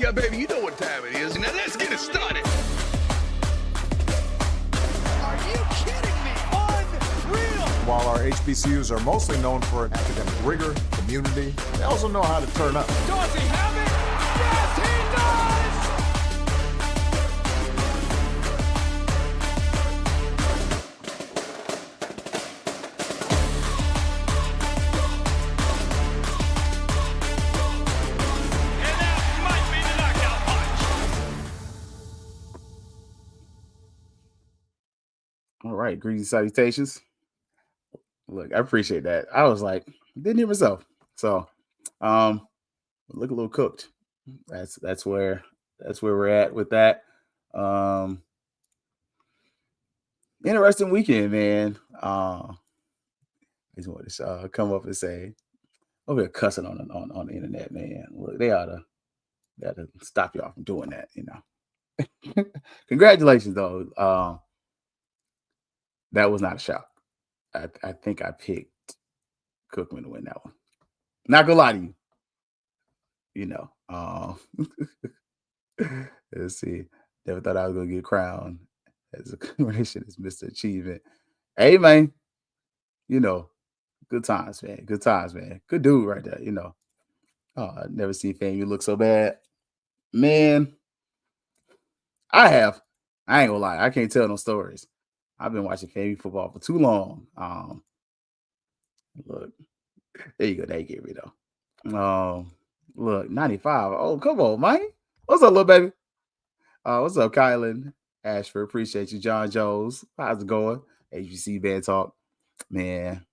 Yeah, baby, you know what time it is. Now let's get it started. Are you kidding me? Unreal! While our HBCUs are mostly known for academic rigor, community, they also know how to turn up. Does he have it? Yes, he does! And that might be the knockout punch. All right, greetings, salutations. Look, I appreciate that. I was like, didn't hear myself. So, look a little cooked. That's where we're at with that. Interesting weekend, man. I just want to come up and say, over here cussing on the internet, man. Look, they ought to stop y'all from doing that, you know. Congratulations, though. That was not a shock. I think I picked Cookman to win that one. Not gonna lie to you. You know. Let's see. Never thought I was gonna get crowned as a commemoration as Mr. Achievement. Hey, man. You know, good times, man. Good times, man. Good dude right there, you know. Oh, I've never seen FAMU look so bad. Man, I have. I ain't gonna lie. I can't tell no stories. I've been watching FAMU football for too long. Look, there you go. They gave me though. Look, 95. Oh, come on, man. What's up, little baby? What's up, Kylan? Ashford, appreciate you. John Jones, how's it going? HBC Band Talk. Man.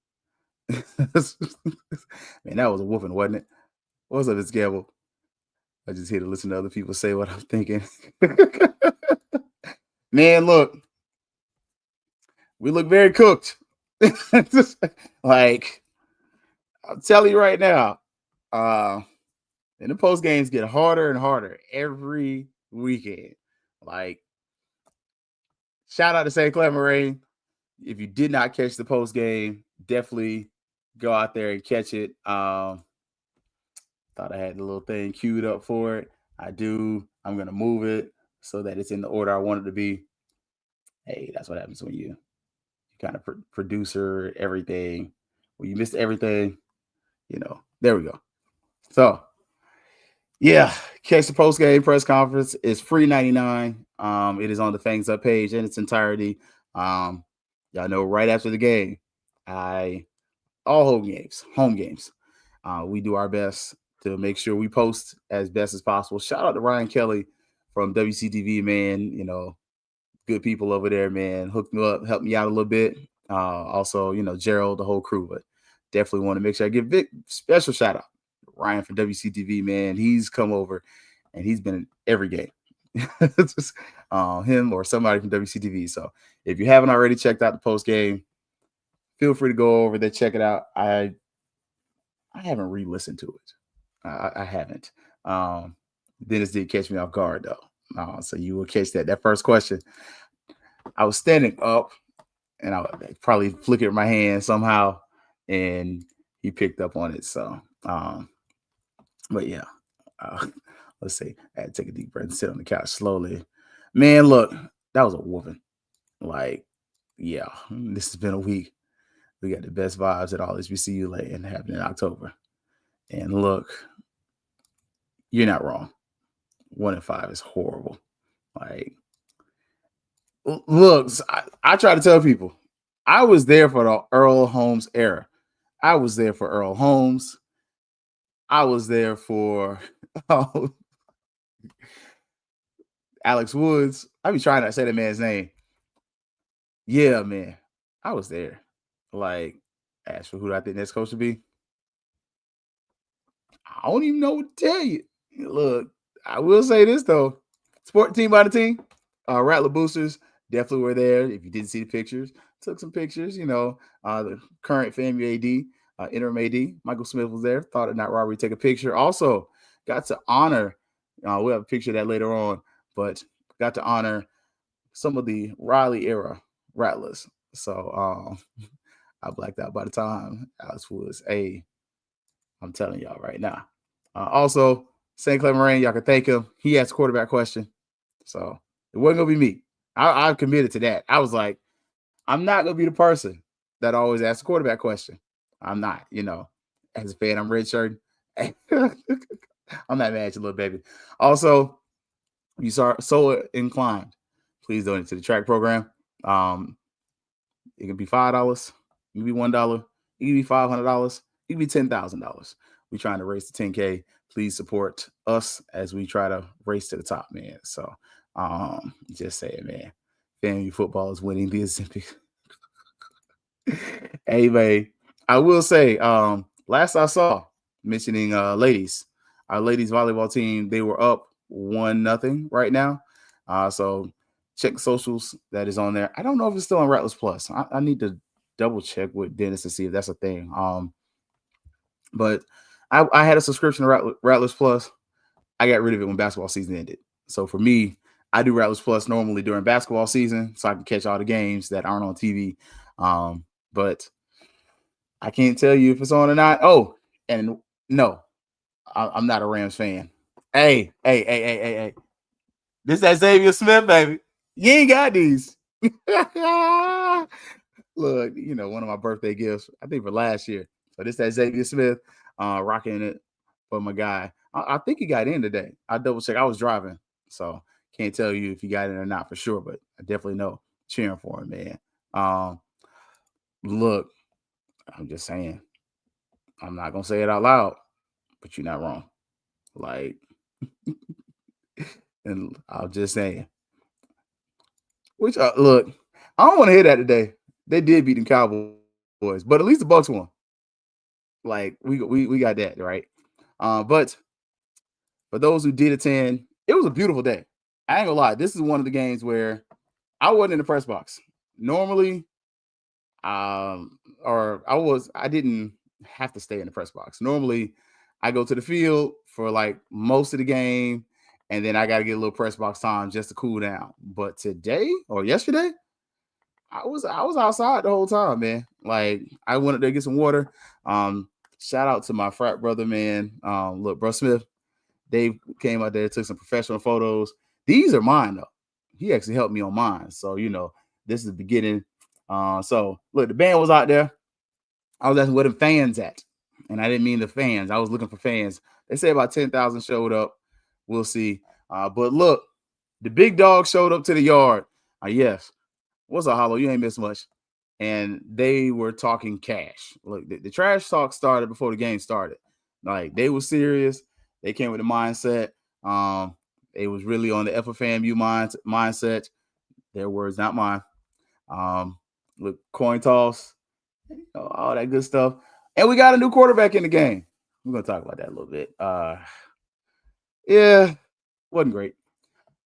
Man, that was a whooping, wasn't it? What's up, it's Gamble? I just here to listen to other people say what I'm thinking. Man, look. We look very cooked. Like, I'll tell you right now, and the post games get harder and harder every weekend. Like, shout out to St. Clair Moraine. If you did not catch the post game, definitely go out there and catch it. Thought I had the little thing queued up for it. I do. I'm gonna move it so that it's in the order I want it to be. Hey, that's what happens when you kind of producer everything. When you missed everything, you know. There we go. So, yeah, catch the post game press conference. It's free 99. It is on the Fangs Up page in its entirety. Y'all know right after the game, all home games. We do our best to make sure we post as best as possible. Shout out to Ryan Kelly from WCTV, man. You know, good people over there, man. Hooked me up, helped me out a little bit. Also, you know, Gerald, the whole crew, but definitely want to make sure I give big special shout out. Ryan from WCTV, man. He's come over and he's been in every game. Just him or somebody from WCTV. So if you haven't already checked out the post game, feel free to go over there, check it out. I haven't re-listened to it. I haven't. Dennis did catch me off guard though. So you will catch that first question. I was standing up and I would probably flick it with my hand somehow, and he picked up on it. So, but yeah, let's see. I had to take a deep breath and sit on the couch slowly. Man, look, that was a whooping. Like, yeah, this has been a week. We got the best vibes at all HBCU Land happening in October. And look, you're not wrong. 1-5 is horrible. Like, look, I try to tell people, I was there for the Earl Holmes era. I was there for Earl Holmes. I was there for Alex Woods. I be trying not to say that man's name. Yeah, man. I was there. Like, as for who I think next coach should be, I don't even know what to tell you. Look, I will say this, though. Sport team by the team. Rattler Boosters definitely were there. If you didn't see the pictures, took some pictures. You know, the current FAMU AD, interim AD, Michael Smith was there. Thought it not robbery, take a picture. Also, got to honor, we'll have a picture of that later on, but got to honor some of the Riley era Rattlers. So I blacked out by the time Alex was I'm telling y'all right now. Also, St. Clair Moraine, y'all can thank him. He asked a quarterback question. So it wasn't going to be me. I've committed to that. I was like, I'm not going to be the person that always asks a quarterback question. I'm not, as a fan, I'm redshirt. I'm not mad at you, little baby. Also, you are so inclined, please donate to the track program. It can be $5, it can be $1, it can be $500, it can be $10,000. We're trying to race to 10K. Please support us as we try to race to the top, man. So, just saying, man. FAMU football is winning the Olympics. Hey, man, I will say, last I saw, mentioning ladies, our ladies volleyball team, they were up 1-0 right now. So check the socials that is on there. I don't know if it's still on Rattlers Plus. I need to double check with Dennis to see if that's a thing. But I had a subscription to Rattlers Plus. I got rid of it when basketball season ended. So for me, I do Rattlers Plus normally during basketball season so I can catch all the games that aren't on TV. But I can't tell you if it's on or not. Oh, and no, I'm not a Rams fan. Hey. This that Xavier Smith, baby. You ain't got these. Look, one of my birthday gifts, I think for last year. So this that Xavier Smith, rocking it for my guy. I think he got in today. I double check. I was driving, so can't tell you if he got in or not for sure, but I definitely know cheering for him, man. Look, I'm just saying. I'm not gonna say it out loud, but you're not wrong. Like, and I'm just saying. Which look, I don't want to hear that today. They did beat the Cowboys, but at least the Bucks won. Like we got that right. But for those who did attend, it was a beautiful day. I ain't gonna lie. This is one of the games where I wasn't in the press box. Normally, I didn't have to stay in the press box. Normally, I go to the field for like most of the game, and then I got to get a little press box time just to cool down. But today or yesterday, I was outside the whole time, man. Like I wanted to get some water. Shout out to my frat brother, man. Look, bro Smith, Dave came out there, took some professional photos. These are mine though. He actually helped me on mine. So, this is the beginning. So look, the band was out there. I was asking where the fans at. And I didn't mean the fans. I was looking for fans. They say about 10,000 showed up. We'll see. But look, the big dog showed up to the yard. Yes. What's up, Hollow? You ain't missed much. And they were talking cash. Look, the trash talk started before the game started. Like, they were serious. They came with the mindset. It was really on the FAMU mindset. Their words, not mine. Look, coin toss, all that good stuff. And we got a new quarterback in the game. We're going to talk about that a little bit. Yeah, wasn't great.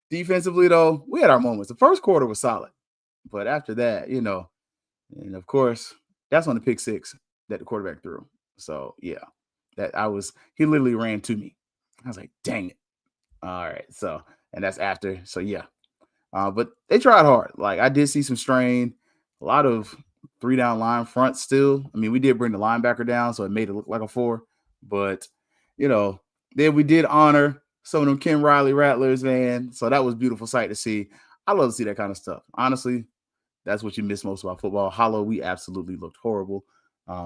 Defensively, though, we had our moments. The first quarter was solid. But after that, and of course, that's on the pick six that the quarterback threw. So, yeah, he literally ran to me. I was like, dang it. All right. So, and that's after. So, yeah. But they tried hard. Like, I did see some strain, a lot of 3-down line front still. I mean, we did bring the linebacker down, so it made it look like a 4. But, then we did honor some of them Ken Riley Rattlers, man. So that was a beautiful sight to see. I love to see that kind of stuff. Honestly, that's what you miss most about football. Hollow, we absolutely looked horrible.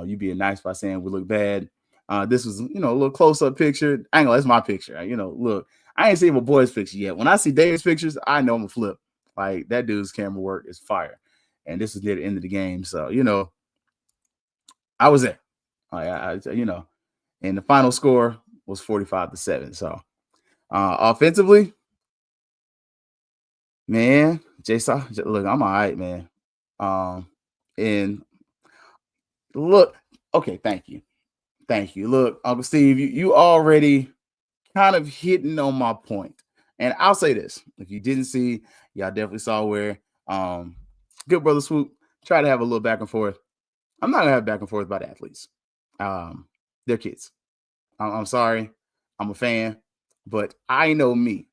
You being nice by saying we look bad. This was, a little close-up picture. I ain't gonna, that's my picture. Look, I ain't seen my boy's picture yet. When I see David's pictures, I know I'm gonna flip. Like, that dude's camera work is fire. And this is near the end of the game. So, I was there. And the final score was 45-7. So, offensively, man, Jason, look, I'm all right, man. And look, okay, thank you. Look, Uncle Steve, you already kind of hitting on my point. And I'll say this. If you didn't see, y'all definitely saw where Good Brother Swoop tried to have a little back and forth. I'm not going to have back and forth about athletes. They're kids. I'm sorry. I'm a fan. But I know me.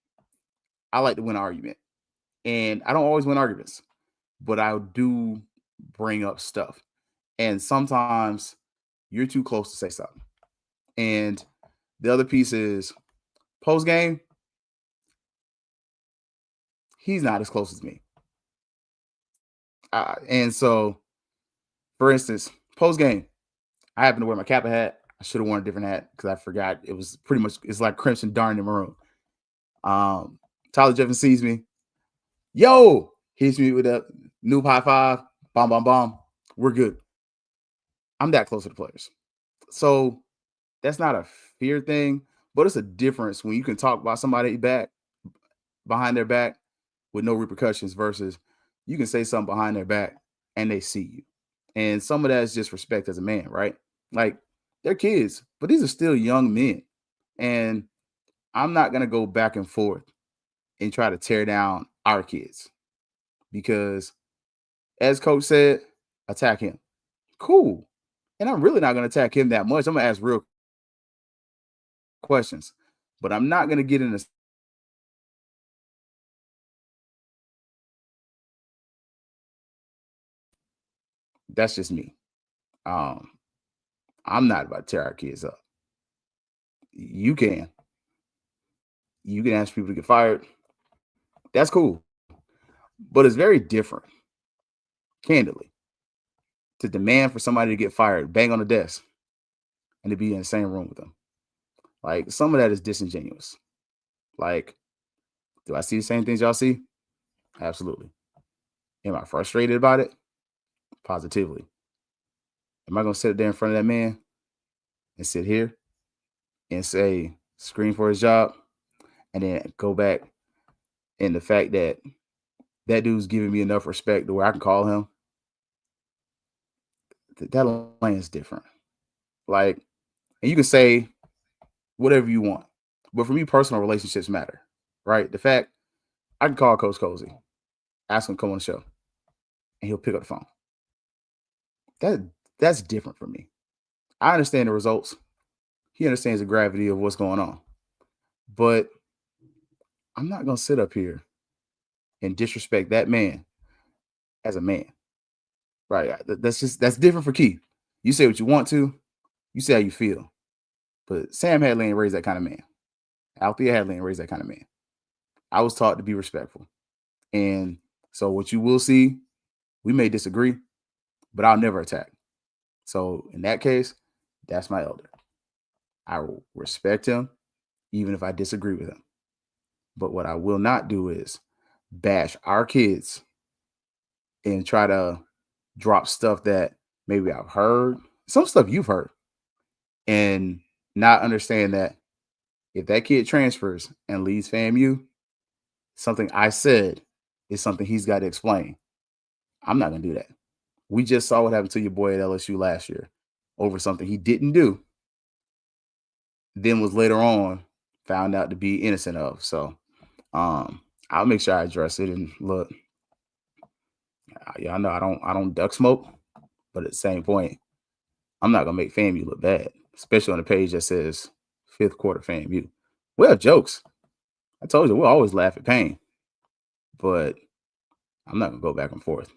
I like to win an argument. And I don't always win arguments. But I do bring up stuff. And sometimes you're too close to say something. And the other piece is Post game, he's not as close as me. And so, for instance, post game, I happen to wear my Kappa hat. I should have worn a different hat because I forgot it was pretty much it's like crimson darn and maroon. Tyler Jefferson sees me. Yo, hits me with a noob high five. Bomb, bomb, bomb. We're good. I'm that close to the players. So that's not a fear thing, but it's a difference when you can talk about somebody back behind their back with no repercussions versus you can say something behind their back and they see you. And some of that is just respect as a man, right? Like they're kids, but these are still young men. And I'm not going to go back and forth and try to tear down our kids because, as coach said, attack him. Cool. And I'm really not going to attack him that much. I'm going to ask real questions, but I'm not going to get into that's just me. I'm not about to tear our kids up. You can ask people to get fired. That's cool. But it's very different, candidly, to demand for somebody to get fired, bang on the desk, and to be in the same room with them. Like, some of that is disingenuous. Like, do I see the same things y'all see? Absolutely. Am I frustrated about it? Positively. Am I going to sit there in front of that man and sit here and say, scream for his job, and then go back in the fact that that dude's giving me enough respect to where I can call him? That lane is different. Like, and you can say whatever you want, but for me, personal relationships matter, right? The fact I can call Coach Cozy, ask him to come on the show, and he'll pick up the phone. That's different for me. I understand the results. He understands the gravity of what's going on, but I'm not going to sit up here and disrespect that man as a man, right? That's different for Keith. You say what you want to, you say how you feel, but Sam Hadley ain't raised that kind of man. Althea Hadley ain't raised that kind of man. I was taught to be respectful. And so what you will see, we may disagree, but I'll never attack. So in that case, that's my elder. I will respect him, even if I disagree with him. But what I will not do is bash our kids and try to drop stuff that maybe I've heard, some stuff you've heard, and not understand that if that kid transfers and leaves FAMU, something I said is something he's got to explain. I'm not going to do that. We just saw what happened to your boy at LSU last year over something he didn't do, then was later on found out to be innocent of. So I'll make sure I address it. And look, I know I don't duck smoke, but at the same point, I'm not gonna make FAMU look bad, especially on a page that says 5th quarter FAMU. We have jokes. I told you we'll always laugh at pain, but I'm not gonna go back and forth.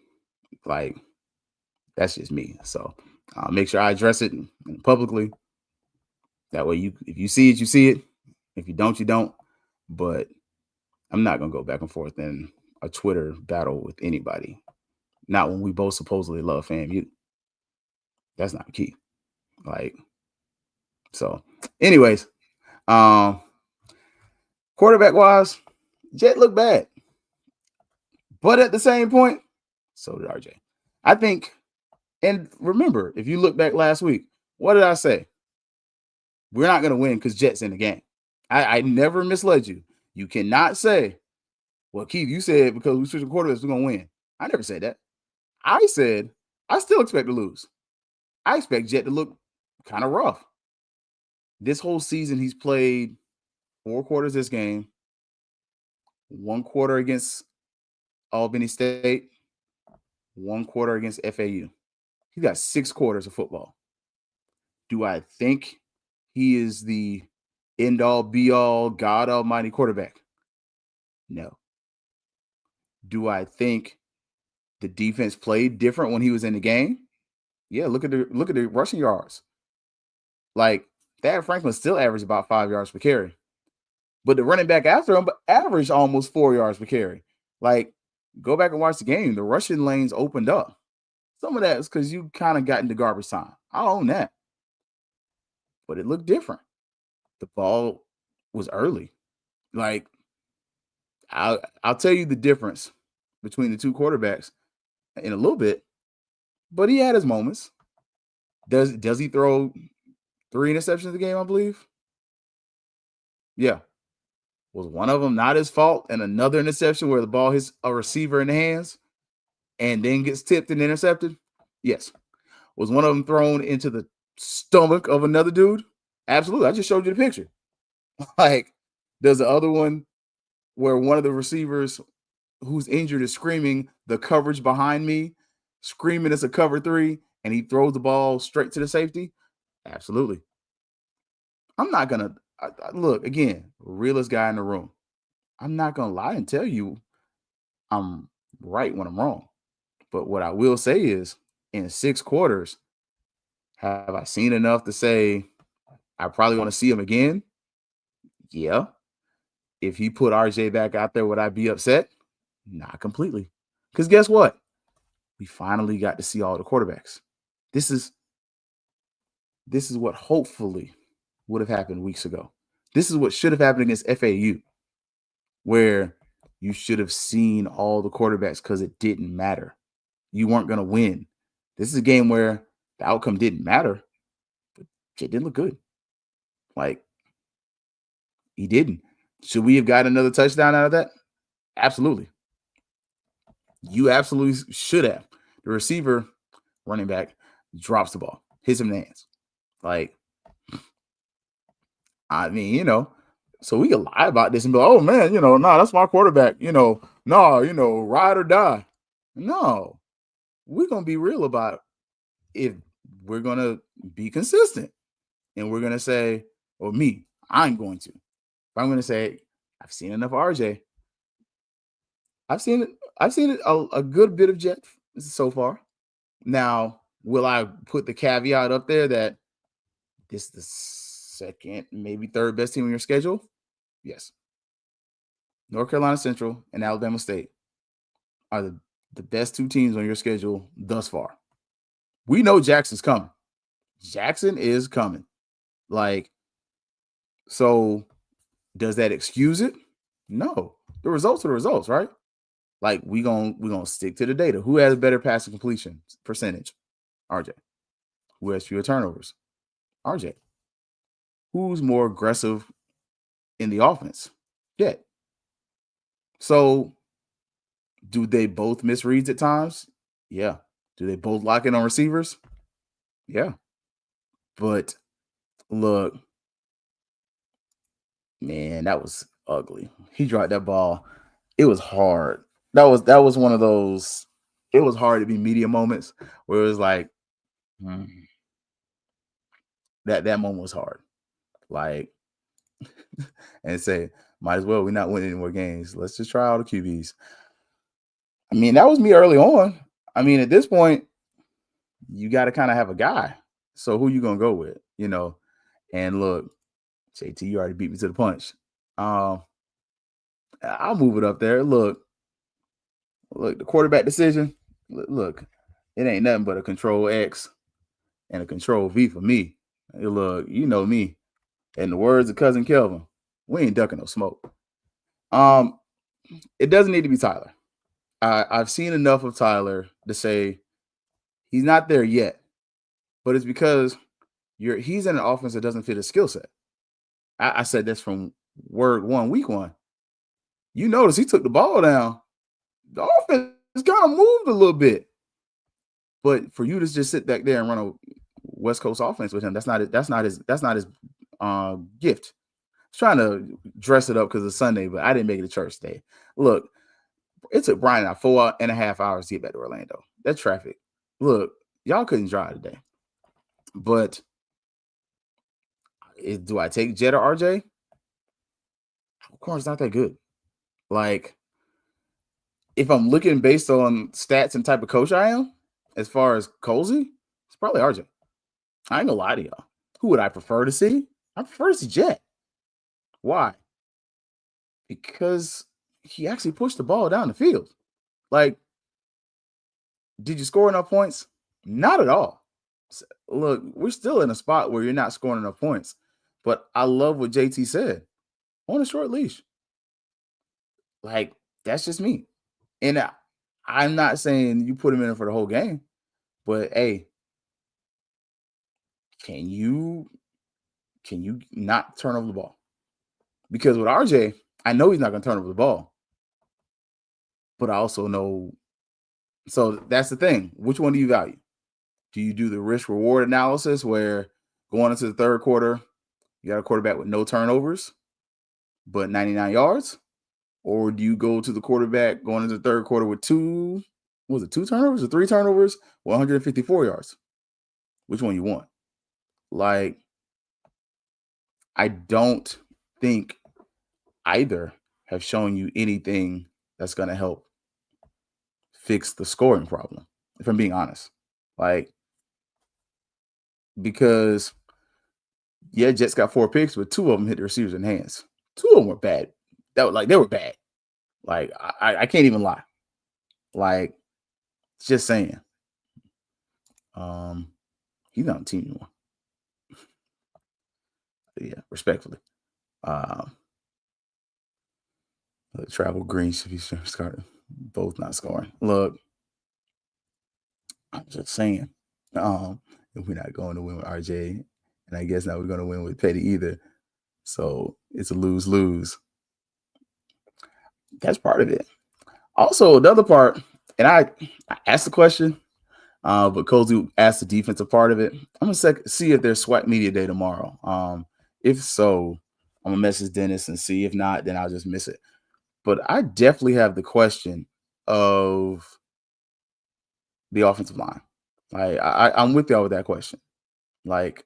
Like, that's just me. So I'll make sure I address it publicly. That way, if you see it, you see it. If you don't, you don't. But I'm not gonna go back and forth in a Twitter battle with anybody. Not when we both supposedly love FAMU. That's not key. Like, so anyways, quarterback wise, Jet looked bad. But at the same point, so did RJ. I think, and remember, if you look back last week, what did I say? We're not going to win because Jet's in the game. I never misled you. You cannot say, well, Keith, you said because we switched quarterbacks, we're going to win. I never said that. I said, I still expect to lose. I expect Jet to look kind of rough. This whole season, he's played 4 quarters this game, 1 quarter against Albany State, 1 quarter against FAU. He's got 6 quarters of football. Do I think he is the end-all, be-all, God almighty quarterback? No. Do I think the defense played different when he was in the game? Yeah, look at the rushing yards. Like, Thad Franklin still averaged about 5 yards per carry. But the running back after him averaged almost 4 yards per carry. Like, go back and watch the game. The rushing lanes opened up. Some of that is because you kind of got into garbage time. I'll own that. But it looked different. The ball was early. Like, I'll tell you the difference between the two quarterbacks in a little bit. But he had his moments. Does he throw 3 interceptions a game, I believe? Yeah. Was one of them not his fault and another interception where the ball hits a receiver in the hands and then gets tipped and intercepted? Yes. Was one of them thrown into the stomach of another dude? Absolutely. I just showed you the picture. Like, there's the other one where one of the receivers who's injured is screaming, the coverage behind me, screaming it's a cover 3, and he throws the ball straight to the safety? Absolutely. I'm not going to look, again, realest guy in the room. I'm not going to lie and tell you I'm right when I'm wrong. But what I will say is, in 6 quarters, have I seen enough to say I probably want to see him again? Yeah. If he put RJ back out there, would I be upset? Not completely. Because guess what? We finally got to see all the quarterbacks. This is what hopefully would have happened weeks ago. This is what should have happened against FAU, where you should have seen all the quarterbacks because it didn't matter. You weren't going to win. This is a game where the outcome didn't matter, but Jay didn't look good. Like, he didn't. Should we have got another touchdown out of that? Absolutely. You absolutely should have. The receiver, running back, drops the ball, hits him in the hands. Like, I mean, so we can lie about this and be like, oh man, that's my quarterback, ride or die. No, we're going to be real about it. If we're going to be consistent and we're going to say, or me, I'm going to. If I'm going to say, I've seen enough RJ. I've seen it a good bit of Jet so far. Now, will I put the caveat up there that this is the second, maybe third best team on your schedule? Yes. North Carolina Central and Alabama State are the best 2 teams on your schedule thus far. We know Jackson's coming. Jackson is coming. Like, so does that excuse it? No. The results are the results, right? Like, we gonna stick to the data. Who has a better passing completion percentage? RJ. Who has fewer turnovers? RJ. Who's more aggressive in the offense? Jet. So, do they both miss reads at times? Yeah. Do they both lock in on receivers? Yeah. But look, man, that was ugly. He dropped that ball. It was hard. That was one of those, it was hard to be media moments where it was like, that moment was hard. Like, and say, might as well, we're not winning any more games. Let's just try all the QBs. I mean, that was me early on. I mean, at this point, you got to kind of have a guy. So who you going to go with, And look, JT, you already beat me to the punch. I'll move it up there. Look, the quarterback decision, look, it ain't nothing but a control X and a control V for me. Look, you know me. In the words of Cousin Kelvin, we ain't ducking no smoke. It doesn't need to be Tyler. I've seen enough of Tyler to say he's not there yet, but it's because he's in an offense that doesn't fit his skill set. I said this from word 1, week 1. You notice he took the ball down. The offense kind of moved a little bit, but for you to just sit back there and run a West Coast offense with him, that's not his gift. I was trying to dress it up because it's Sunday, but I didn't make it to church today. Look, it took Brian and I 4.5 hours to get back to Orlando. That traffic. Look, y'all couldn't drive today. But do I take Jet or RJ? Alcorn's not that good. Like, if I'm looking based on stats and type of coach I am, as far as Colsey, it's probably RJ. I ain't gonna lie to y'all. Who would I prefer to see? I prefer to see Jet. Why? Because he actually pushed the ball down the field. Like, did you score enough points? Not at all. Look, we're still in a spot where you're not scoring enough points. But I love what JT said on a short leash. Like, that's just me. And I'm not saying you put him in for the whole game, but hey, can you not turn over the ball? Because with RJ, I know he's not going to turn over the ball, but I also know. So that's the thing. Which one do you value? Do you do the risk reward analysis where going into the third quarter, you got a quarterback with no turnovers, but 99 yards? Or do you go to the quarterback going into the third quarter with two turnovers or three turnovers, 154 yards? Which one you want? Like, I don't think either have shown you anything that's going to help fix the scoring problem, if I'm being honest. Like, because, yeah, Jets got 4 picks, but 2 of them hit the receivers in hands. 2 of them were bad. They were bad. Like, I can't even lie. Like, just saying. He's not on the team anymore. Yeah, respectfully. Travel Green should be starting. Both not scoring. Look, I'm just saying. If we're not going to win with RJ, and I guess not we're going to win with Petty either. So it's a lose-lose. That's part of it. Also, the other part, and I asked the question, but Kozu asked the defensive part of it. I'm going to see if there's SWAT media day tomorrow. If so, I'm going to message Dennis and see. If not, then I'll just miss it. But I definitely have the question of the offensive line. Like, I'm with y'all with that question. Like,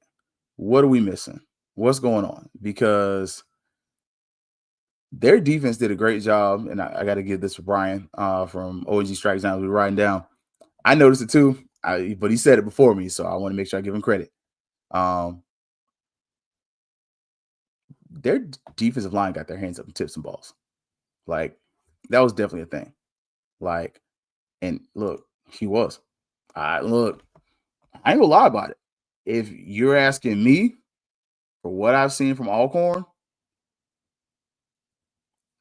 what are we missing? What's going on? Because their defense did a great job, and I got to give this to Brian from OG Strikes Down. We were writing down. I noticed it too, but he said it before me, so I want to make sure I give him credit. Their defensive line got their hands up and tipped some balls. Like, that was definitely a thing. Like, and look, he was. I ain't gonna lie about it. If you're asking me for what I've seen from Alcorn,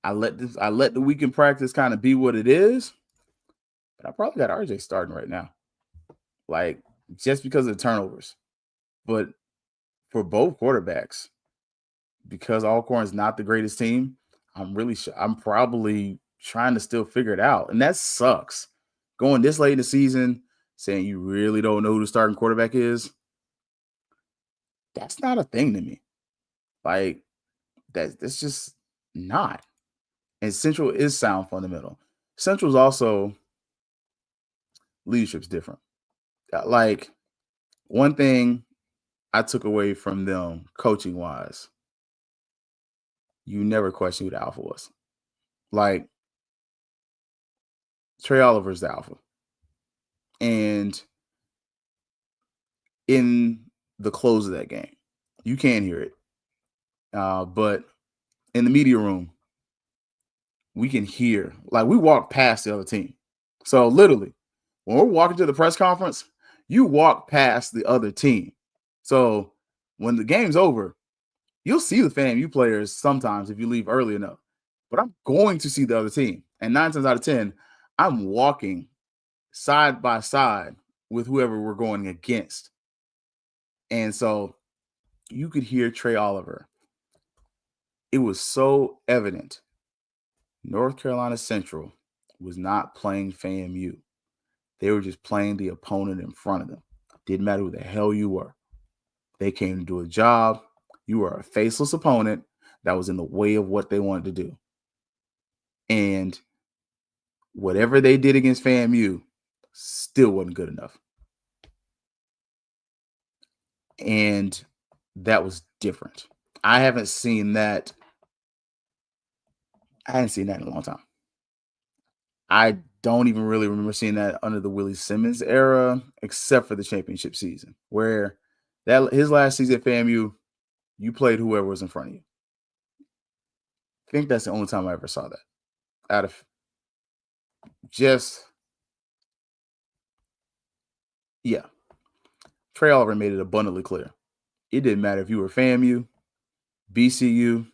I let the weekend practice kind of be what it is. But I probably got RJ starting right now. Like, just because of the turnovers. But for both quarterbacks, because Alcorn's not the greatest team, I'm probably trying to still figure it out. And that sucks. Going this late in the season, saying you really don't know who the starting quarterback is, that's not a thing to me. Like, that's just not. And Central is sound fundamental. Central's also leadership's different. Like, one thing I took away from them coaching wise, you never question who the alpha was. Like, Trey Oliver's the alpha. And in the close of that game, you can hear it. But in the media room, we can hear, like, we walk past the other team. So literally, when we're walking to the press conference, you walk past the other team. So when the game's over, you'll see the FAMU players sometimes if you leave early enough. But I'm going to see the other team. And 9 times out of 10, I'm walking side by side with whoever we're going against. And so you could hear Trey Oliver. It was so evident. North Carolina Central was not playing FAMU. They were just playing the opponent in front of them. Didn't matter who the hell you were. They came to do a job. You were a faceless opponent that was in the way of what they wanted to do. And whatever they did against FAMU still wasn't good enough. And that was different. I hadn't seen that in a long time. I don't even really remember seeing that under the Willie Simmons era, except for the championship season, where his last season at FAMU, you played whoever was in front of you. think that's the only time I ever saw that. Out of just, yeah. Trey Oliver made it abundantly clear. It didn't matter if you were FAMU, BCU,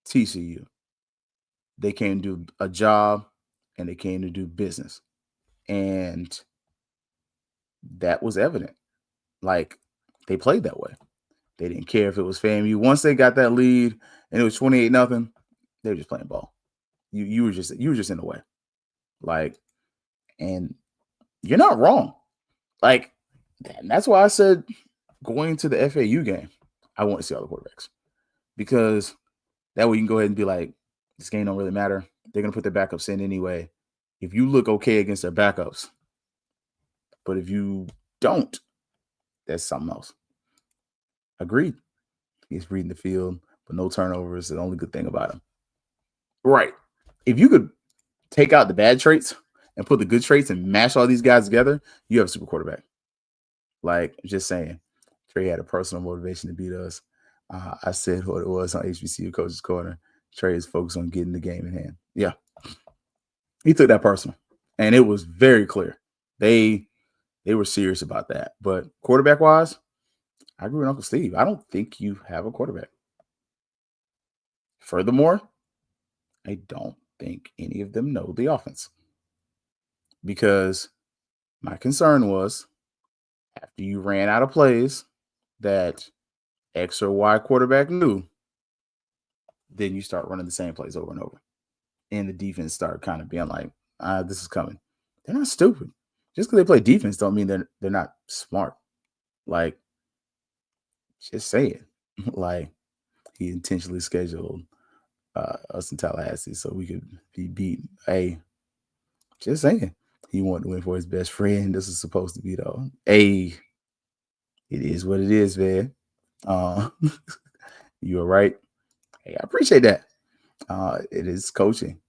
TCU. They came to do a job and they came to do business. And that was evident. Like, they played that way. They didn't care if it was FAMU. Once they got that lead and it was 28-0, they were just playing ball. You were just in the way. Like, and you're not wrong. Like, and that's why I said going to the FAU game, I want to see all the quarterbacks. Because that way you can go ahead and be like, this game don't really matter. They're gonna put their backups in anyway. If you look okay against their backups, but if you don't, that's something else. Agreed. He's reading the field, but no turnovers. The only good thing about him. Right. If you could take out the bad traits and put the good traits and mash all these guys together, you have a super quarterback. Like, just saying, Trey had a personal motivation to beat us. I said what it was on HBCU Coach's Corner. Trey is focused on getting the game in hand. Yeah. He took that personal, and it was very clear. They were serious about that. But quarterback-wise, I agree with Uncle Steve. I don't think you have a quarterback. Furthermore, I don't think any of them know the offense. Because my concern was after you ran out of plays that X or Y quarterback knew, then you start running the same plays over and over. And the defense started kind of being like, this is coming. They're not stupid. Just because they play defense don't mean they're not smart. Like, just saying. Like, he intentionally scheduled us in Tallahassee so we could be beat. Hey, just saying. He wanted to win for his best friend. This is supposed to be, though. Hey, it is what it is, man. You are right. Hey, I appreciate that. It is coaching.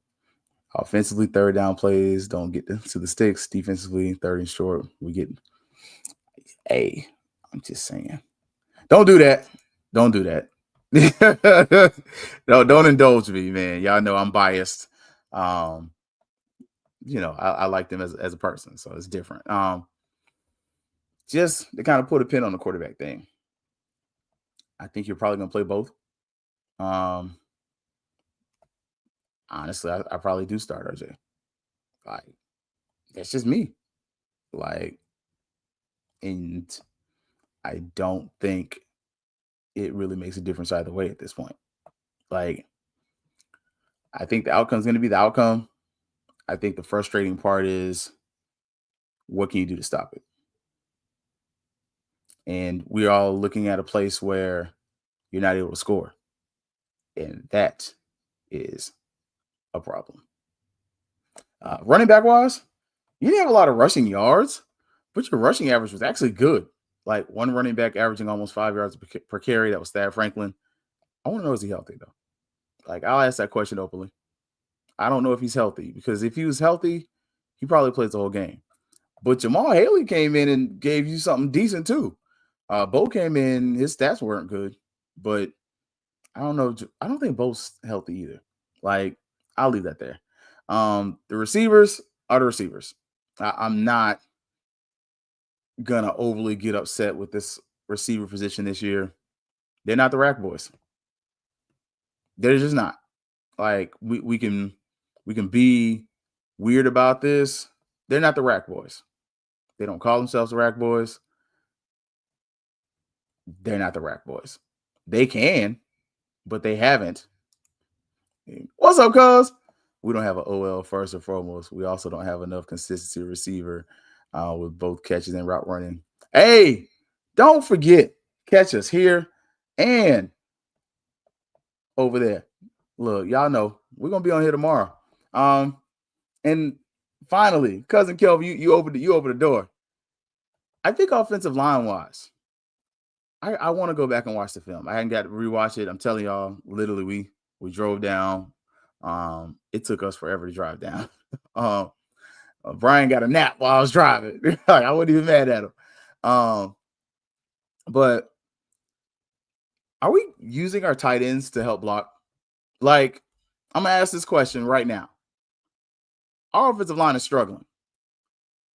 Offensively, third down plays don't get to the sticks. Defensively, third and short, we get. Hey, I'm just saying. Don't do that. Don't do that. No, don't indulge me, man. Y'all know I'm biased. I like them as a person, so it's different. Just to kind of put a pin on the quarterback thing. I think you're probably gonna play both. Honestly, I probably do start RJ. Like, that's just me. Like, and I don't think it really makes a difference either way at this point. Like, I think the outcome's going to be the outcome. I think the frustrating part is, what can you do to stop it? And we're all looking at a place where you're not able to score. And that is a problem. Running back wise, you didn't have a lot of rushing yards, but your rushing average was actually good. Like, one running back averaging almost 5 yards per carry. That was Thad Franklin. I want to know, is he healthy, though? Like, I'll ask that question openly. I don't know if he's healthy, because if he was healthy, he probably plays the whole game. But Jamal Haley came in and gave you something decent, too. Bo came in, his stats weren't good, but I don't know. I don't think Bo's healthy either. Like, I'll leave that there. The receivers are the receivers. I'm not going to overly get upset with this receiver position this year. They're not the Rack Boys. They're just not. Like, we can be weird about this. They're not the Rack Boys. They don't call themselves the Rack Boys. They're not the Rack Boys. They can, but they haven't. What's up, cuz? We don't have an OL first and foremost. We also don't have enough consistency receiver with both catches and route running. Hey, don't forget, catch us here and over there. Look, y'all know we're gonna be on here tomorrow. And finally, cousin Kelvin, you opened the door. I think offensive line wise, I want to go back and watch the film. I hadn't got to rewatch it. I'm telling y'all, literally, we drove down. It took us forever to drive down. Brian got a nap while I was driving. I wasn't even mad at him. But are we using our tight ends to help block? Like, I'm going to ask this question right now. Our offensive line is struggling.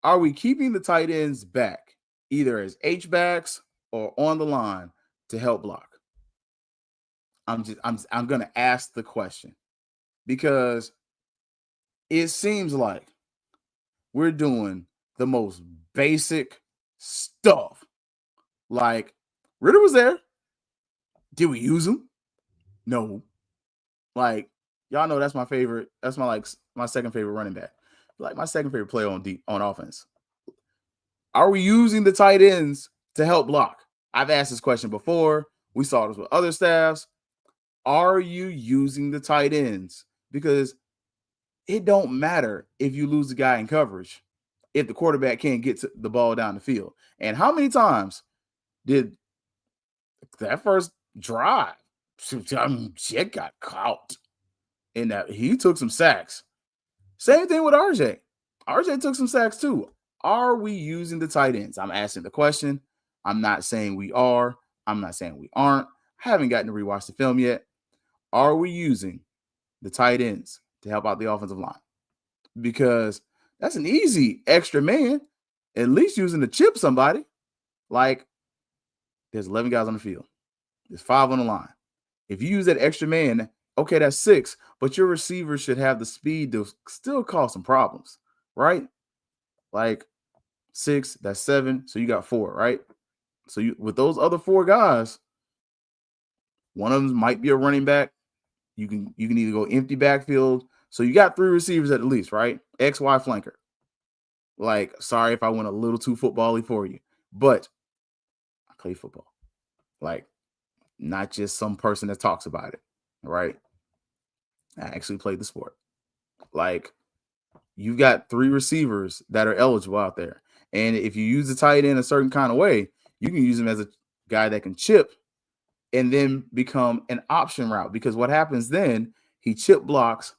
Are we keeping the tight ends back, either as H-backs or on the line to help block? I'm going to ask the question because it seems like we're doing the most basic stuff. Like, Ritter was there. Did we use him? No. Like, y'all know that's my favorite. That's my second favorite running back. Like my second favorite player on offense. Are we using the tight ends to help block? I've asked this question before. We saw this with other staffs. Are you using the tight ends? Because it don't matter if you lose the guy in coverage if the quarterback can't get the ball down the field. And how many times did that first drive, Jet got caught in that? He took some sacks. Same thing with RJ. RJ took some sacks too. Are we using the tight ends? I'm asking the question. I'm not saying we are. I'm not saying we aren't. I haven't gotten to rewatch the film yet. Are we using the tight ends to help out the offensive line? Because that's an easy extra man, at least using to chip somebody. Like, there's 11 guys on the field. There's 5 on the line. If you use that extra man, okay, that's 6, but your receivers should have the speed to still cause some problems, right? Like 6, that's 7, so you got 4, right? So you with those other 4 guys, one of them might be a running back. You can either go empty backfield. So you got 3 receivers at least, right? XY flanker. Like, sorry if I went a little too football-y for you, but I play football. Like, not just some person that talks about it, right? I actually played the sport. Like, you've got 3 receivers that are eligible out there. And if you use the tight end a certain kind of way, you can use him as a guy that can chip and then become an option route. Because what happens then, he chip blocks,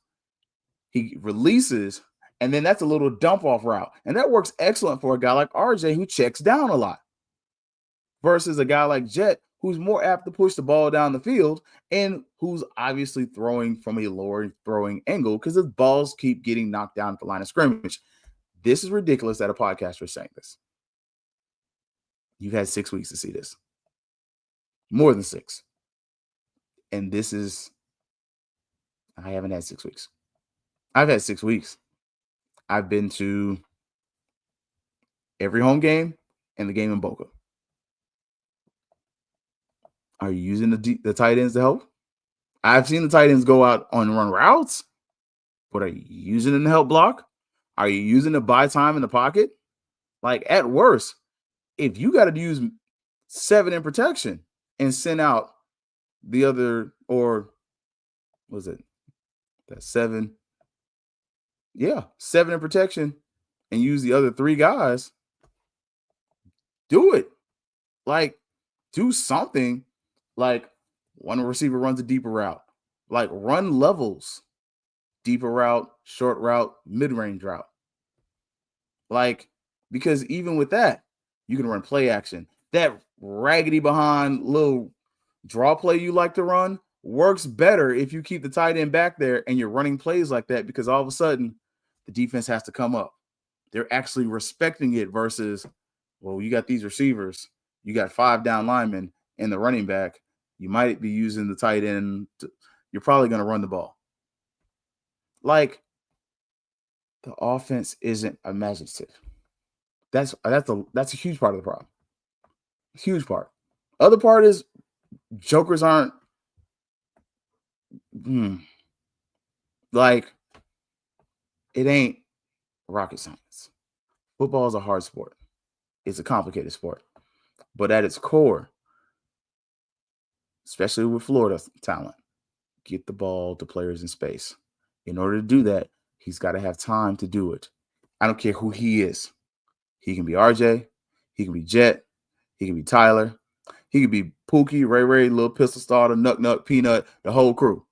he releases, and then that's a little dump off route. And that works excellent for a guy like RJ who checks down a lot versus a guy like Jet who's more apt to push the ball down the field and who's obviously throwing from a lower throwing angle because his balls keep getting knocked down at the line of scrimmage. This is ridiculous that a podcaster is saying this. You've had 6 weeks to see this. More than 6. And this is, I haven't had 6 weeks. I've had 6 weeks. I've been to every home game and the game in Boca. Are you using the tight ends to help? I've seen the tight ends go out on run routes, but are you using them to help block? Are you using to buy time in the pocket? Like, at worst, if you got to use 7 in protection and send out the other, or was it that 7? Yeah, 7 in protection and use the other 3 guys. Do it. Like, do something. Like, one receiver runs a deeper route. Like, run levels. Deeper route, short route, mid-range route. Like, because even with that, you can run play action. That raggedy behind little draw play you like to run works better if you keep the tight end back there and you're running plays like that, because all of a sudden the defense has to come up. They're actually respecting it versus, well, you got these receivers, you got 5 down linemen and the running back. You might be using the tight end. You're probably going to run the ball. Like, the offense isn't imaginative. That's a huge part of the problem. Huge part. Other part is jokers aren't like, it ain't rocket science. Football is a hard sport. It's a complicated sport. But at its core, especially with Florida talent, get the ball to players in space. In order to do that, he's got to have time to do it. I don't care who he is. He can be RJ. He can be Jet. He can be Tyler. He could be Pookie, Ray, Little Pistol Starter, Nuck, Peanut, the whole crew.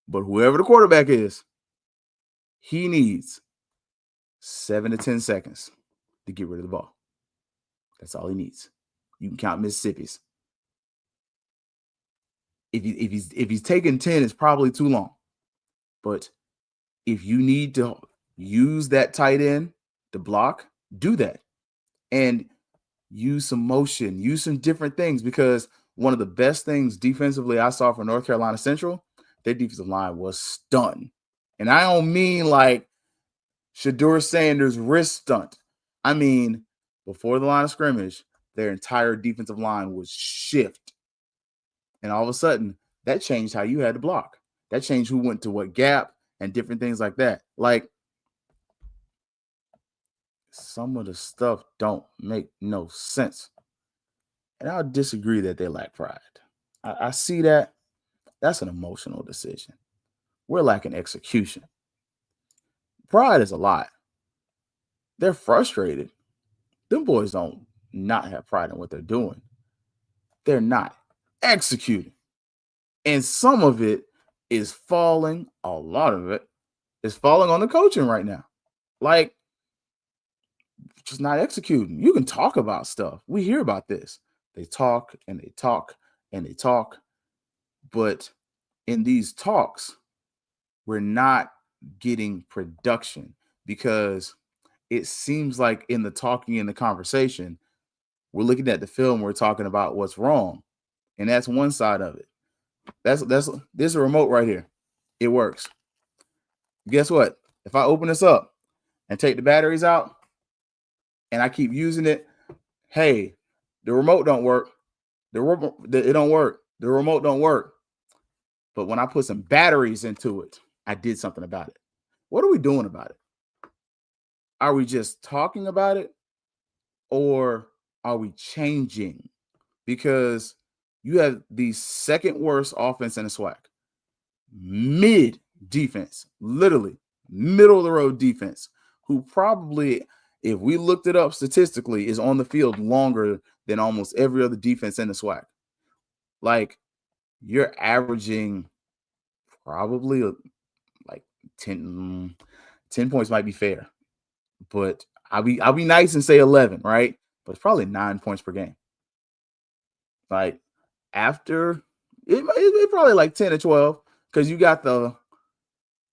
But whoever the quarterback is, he needs 7 to 10 seconds to get rid of the ball. That's all he needs. You can count Mississippi's. If he's taking 10, it's probably too long. But if you need to use that tight end to block, do that. And use some motion, use some different things, because one of the best things defensively I saw for North Carolina Central, their defensive line was stunned. And I don't mean like Shedeur Sanders' wrist stunt. I mean, before the line of scrimmage, their entire defensive line was shift. And all of a sudden, that changed how you had to block. That changed who went to what gap and different things like that. Like, some of the stuff don't make no sense. And I'll disagree that they lack pride. I see that. That's an emotional decision. We're lacking execution. Pride is a lot. They're frustrated. Them boys don't not have pride in what they're doing. They're not executing. And some of it is falling, a lot of it is falling on the coaching right now. Like, just not executing. You can talk about stuff. We hear about this. They talk and they talk and they talk. But in these talks, we're not getting production, because it seems like in the talking and the conversation, we're looking at the film, we're talking about what's wrong. And that's one side of it. There's a remote right here. It works. Guess what? If I open this up and take the batteries out and I keep using it, hey, the remote don't work. It don't work. The remote don't work. But when I put some batteries into it, I did something about it. What are we doing about it? Are we just talking about it, or are we changing? Because you have the second worst offense in the SWAC. Mid defense, literally middle of the road defense, who probably, if we looked it up statistically, is on the field longer than almost every other defense in the SWAC. Like, you're averaging probably like 10 points might be fair, but I'll be nice and say 11, right? But it's probably 9 points per game. Like, after it probably like 10 or 12, because you got the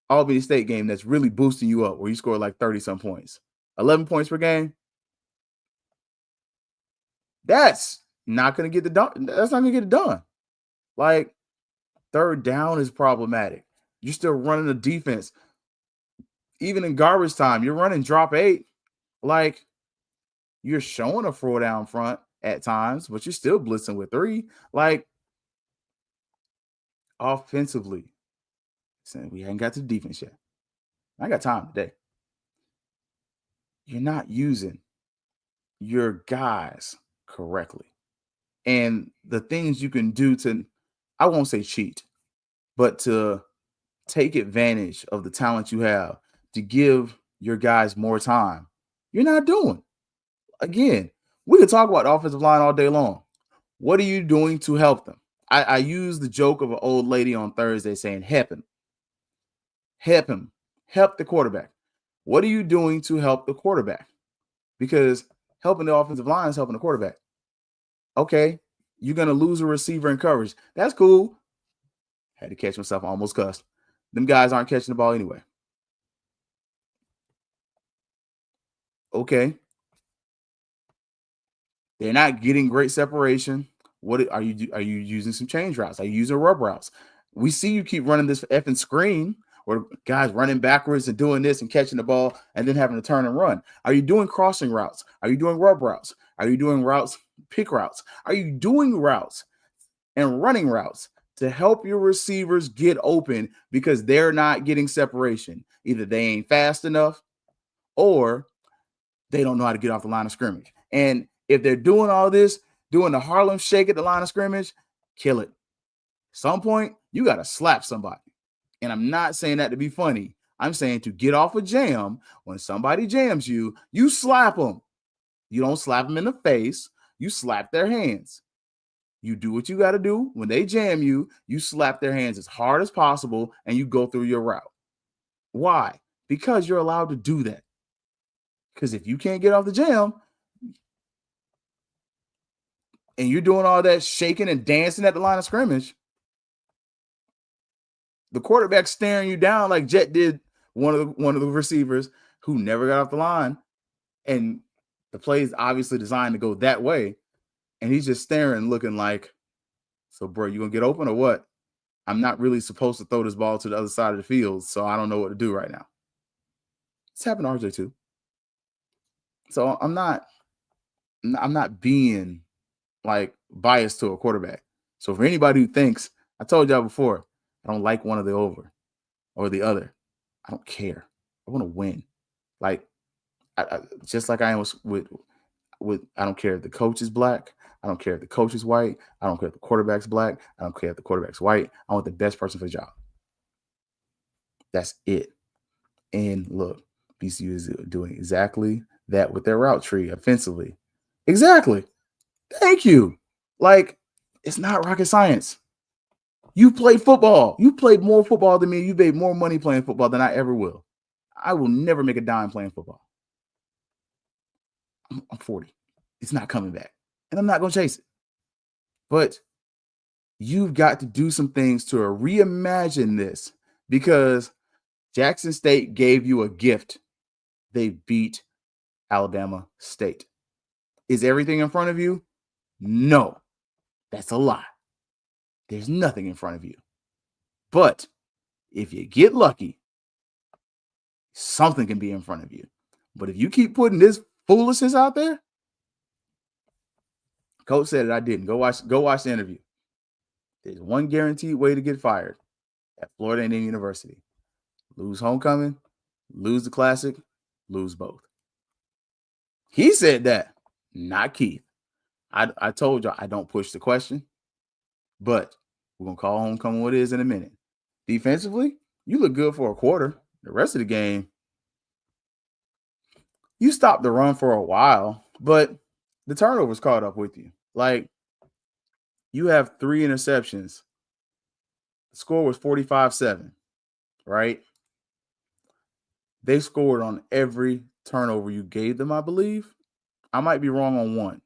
Albany State game that's really boosting you up, where you score like 30 some points. 11 points per game. That's not going to get that's not going to get it done. Like, third down is problematic. You're still running the defense. Even in garbage time, you're running drop 8. Like, you're showing a 4 down front at times, but you're still blitzing with 3. Like, offensively, we haven't got to the defense yet. I got time today. You're not using your guys correctly. And the things you can do to, I won't say cheat, but to take advantage of the talent you have to give your guys more time, you're not doing. Again, we could talk about the offensive line all day long. What are you doing to help them? I used the joke of an old lady on Thursday saying, help him. Help him. Help the quarterback. What are you doing to help the quarterback? Because helping the offensive line is helping the quarterback. Okay, you're going to lose a receiver in coverage. That's cool. Had to catch myself, almost cussed. Them guys aren't catching the ball anyway. Okay. They're not getting great separation. What are you using some change routes? Are you using rub routes? We see you keep running this effing screen where guys running backwards and doing this and catching the ball and then having to turn and run. Are you doing crossing routes? Are you doing rub routes? Are you doing routes, pick routes? Are you doing routes and running routes to help your receivers get open because they're not getting separation? Either they ain't fast enough or they don't know how to get off the line of scrimmage. And if they're doing all this, doing the Harlem Shake at the line of scrimmage, kill it. At some point, you got to slap somebody. And I'm not saying that to be funny. I'm saying to get off a jam. When somebody jams you, you slap them. You don't slap them in the face. You slap their hands. You do what you got to do. When they jam you, you slap their hands as hard as possible and you go through your route. Why? Because you're allowed to do that. Because if you can't get off the jam and you're doing all that shaking and dancing at the line of scrimmage, The quarterback staring you down like Jet did one of the receivers who never got off the line, and the play is obviously designed to go that way, and he's just staring, looking like, so bro, you gonna get open or what? I'm not really supposed to throw this ball to the other side of the field, so I don't know what to do right now. It's happened to RJ too. So I'm not being like biased to a quarterback. So for anybody who thinks, I told y'all before, I don't like one of the over or the other. I don't care. I want to win. Like just like I am with I don't care if the coach is black. I don't care if the coach is white. I don't care if the quarterback's black. I don't care if the quarterback's white. I want the best person for the job. That's it. And look, BCU is doing exactly that with their route tree offensively. Exactly. Thank you. Like, it's not rocket science. You played football. You played more football than me. You made more money playing football than I ever will. I will never make a dime playing football. I'm 40. It's not coming back. And I'm not going to chase it. But you've got to do some things to reimagine this, because Jackson State gave you a gift. They beat Alabama State. Is everything in front of you? No. That's a lie. There's nothing in front of you. But if you get lucky, something can be in front of you. But if you keep putting this foolishness out there, coach said it, I didn't. Go watch the interview. There's one guaranteed way to get fired at Florida A&M University. Lose homecoming, lose the classic, lose both. He said that, not Keith. I told y'all I don't push the question, but we're going to call homecoming what it is in a minute. Defensively, you look good for a quarter. The rest of the game, you stopped the run for a while, but the turnovers caught up with you. Like, you have 3 interceptions. The score was 45-7, right? They scored on every turnover you gave them, I believe. I might be wrong on one.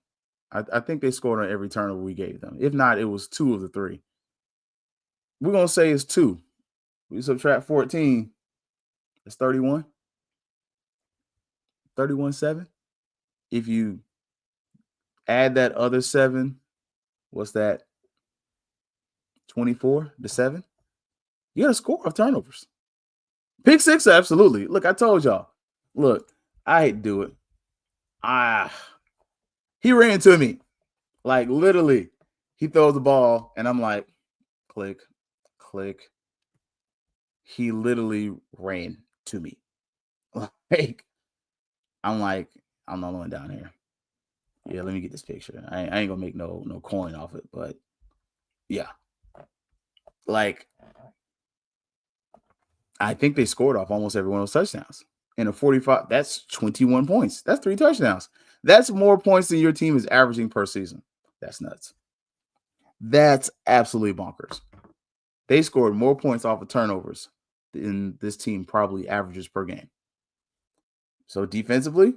I think they scored on every turnover we gave them. If not, it was 2 of the 3. We're going to say it's 2. We subtract 14. It's 31. 31-7. If you add that other 7, what's that? 24-7. You got a score of turnovers. Pick 6, absolutely. Look, I told y'all. Look, I hate to do it. He ran to me. Like, literally, he throws the ball, and I'm like, click, click. He literally ran to me. Like, I'm like, I'm not going down here. Yeah, let me get this picture. I ain't gonna make no coin off it, but yeah. Like, I think they scored off almost every one of those touchdowns. In a 45, that's 21 points. That's 3 touchdowns. That's more points than your team is averaging per season. That's nuts. That's absolutely bonkers. They scored more points off of turnovers than this team probably averages per game. So defensively,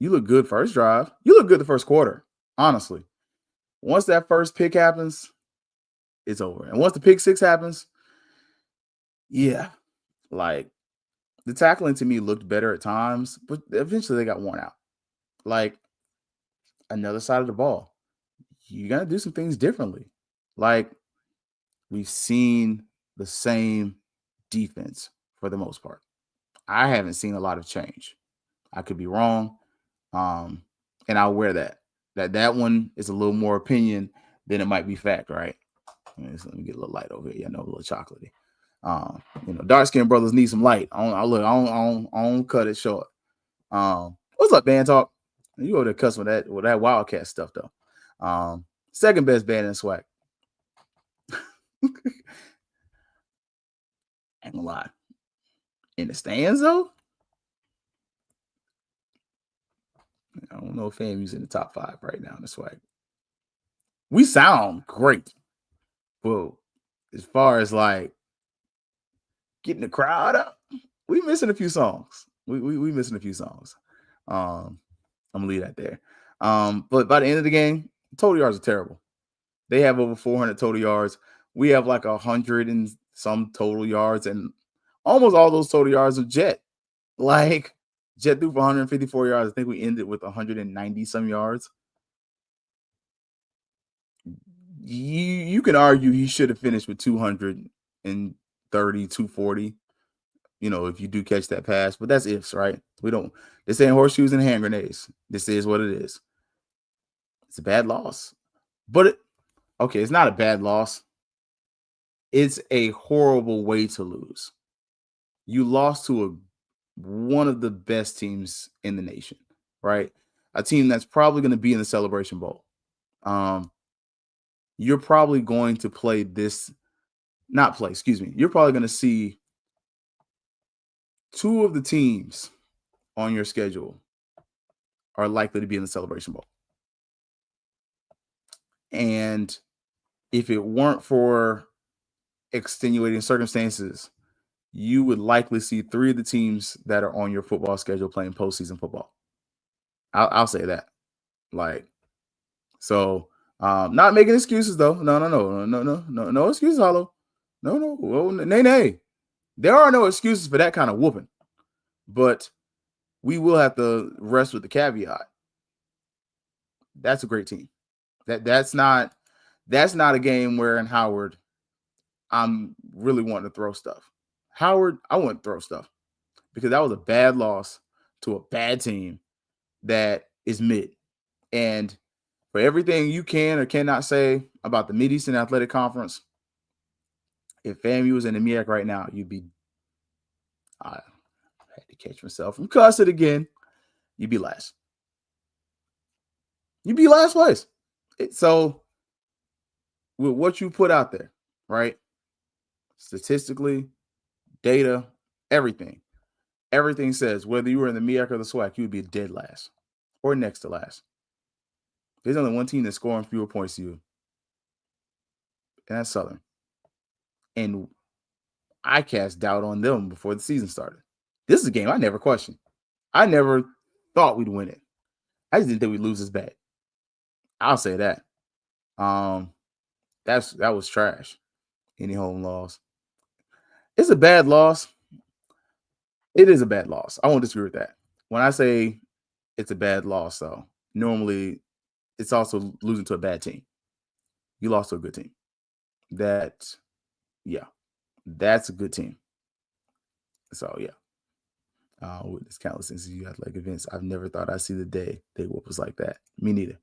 you look good first drive. You look good the first quarter, honestly. Once that first pick happens, it's over. And once the pick 6 happens, yeah, like, the tackling to me looked better at times, but eventually they got worn out. Like, another side of the ball, you got to do some things differently. Like, we've seen the same defense for the most part. I haven't seen a lot of change. I could be wrong, and I'll wear that. That one is a little more opinion than it might be fact, right? Let me get a little light over here. I know, a little chocolatey. Dark-skinned brothers need some light. I don't cut it short. What's up, band talk? You over there cussing with that Wildcat stuff though. Second best band in swag. Ain't gonna lie. In the stands though, I don't know if FAMU's in the top 5 right now in the swag. We sound great, but as far as like getting the crowd up, we missing a few songs. We missing a few songs. I'm gonna leave that there. But by the end of the game, total yards are terrible. They have over 400 total yards. we have like 100 and some total yards, and almost all those total yards are Jet. Like Jet threw for 154 yards. I think we ended with 190 some yards. You can argue he should have finished with 230, 240. If you do catch that pass, but that's ifs, right? This ain't horseshoes and hand grenades. This is what it is. It's a bad loss, but it's not a bad loss. It's a horrible way to lose. You lost to one of the best teams in the nation, right? A team that's probably going to be in the Celebration Bowl. You're probably going to You're probably going to see two of the teams on your schedule are likely to be in the Celebration Bowl. And if it weren't for extenuating circumstances, you would likely see three of the teams that are on your football schedule playing postseason football. I'll say that. Not making excuses though. No excuses, Hollow. No, nay. There are no excuses for that kind of whooping. But we will have to rest with the caveat. That's a great team. That's not a game where in Howard I'm really wanting to throw stuff. Howard, I wouldn't throw stuff because that was a bad loss to a bad team that is mid. And for everything you can or cannot say about the Mid-Eastern Athletic Conference, if FAMU was in the MEAC right now, I had to catch myself from cussing again. You'd be last. You'd be last place. So with what you put out there, right? Statistically, data, everything says whether you were in the MEAC or the SWAC, you would be dead last or next to last. There's only one team that's scoring fewer points to you, and that's Southern. And I cast doubt on them before the season started. This is a game I never questioned. I never thought we'd win it. I just didn't think we'd lose this bad. I'll say that. That was trash. Any home loss. It's a bad loss. It is a bad loss. I won't disagree with that. When I say it's a bad loss, though, normally it's also losing to a bad team. You lost to a good team. That's a good team. So, yeah. With this countless instances, athletic events, I've never thought I'd see the day they whoop us like that. Me neither.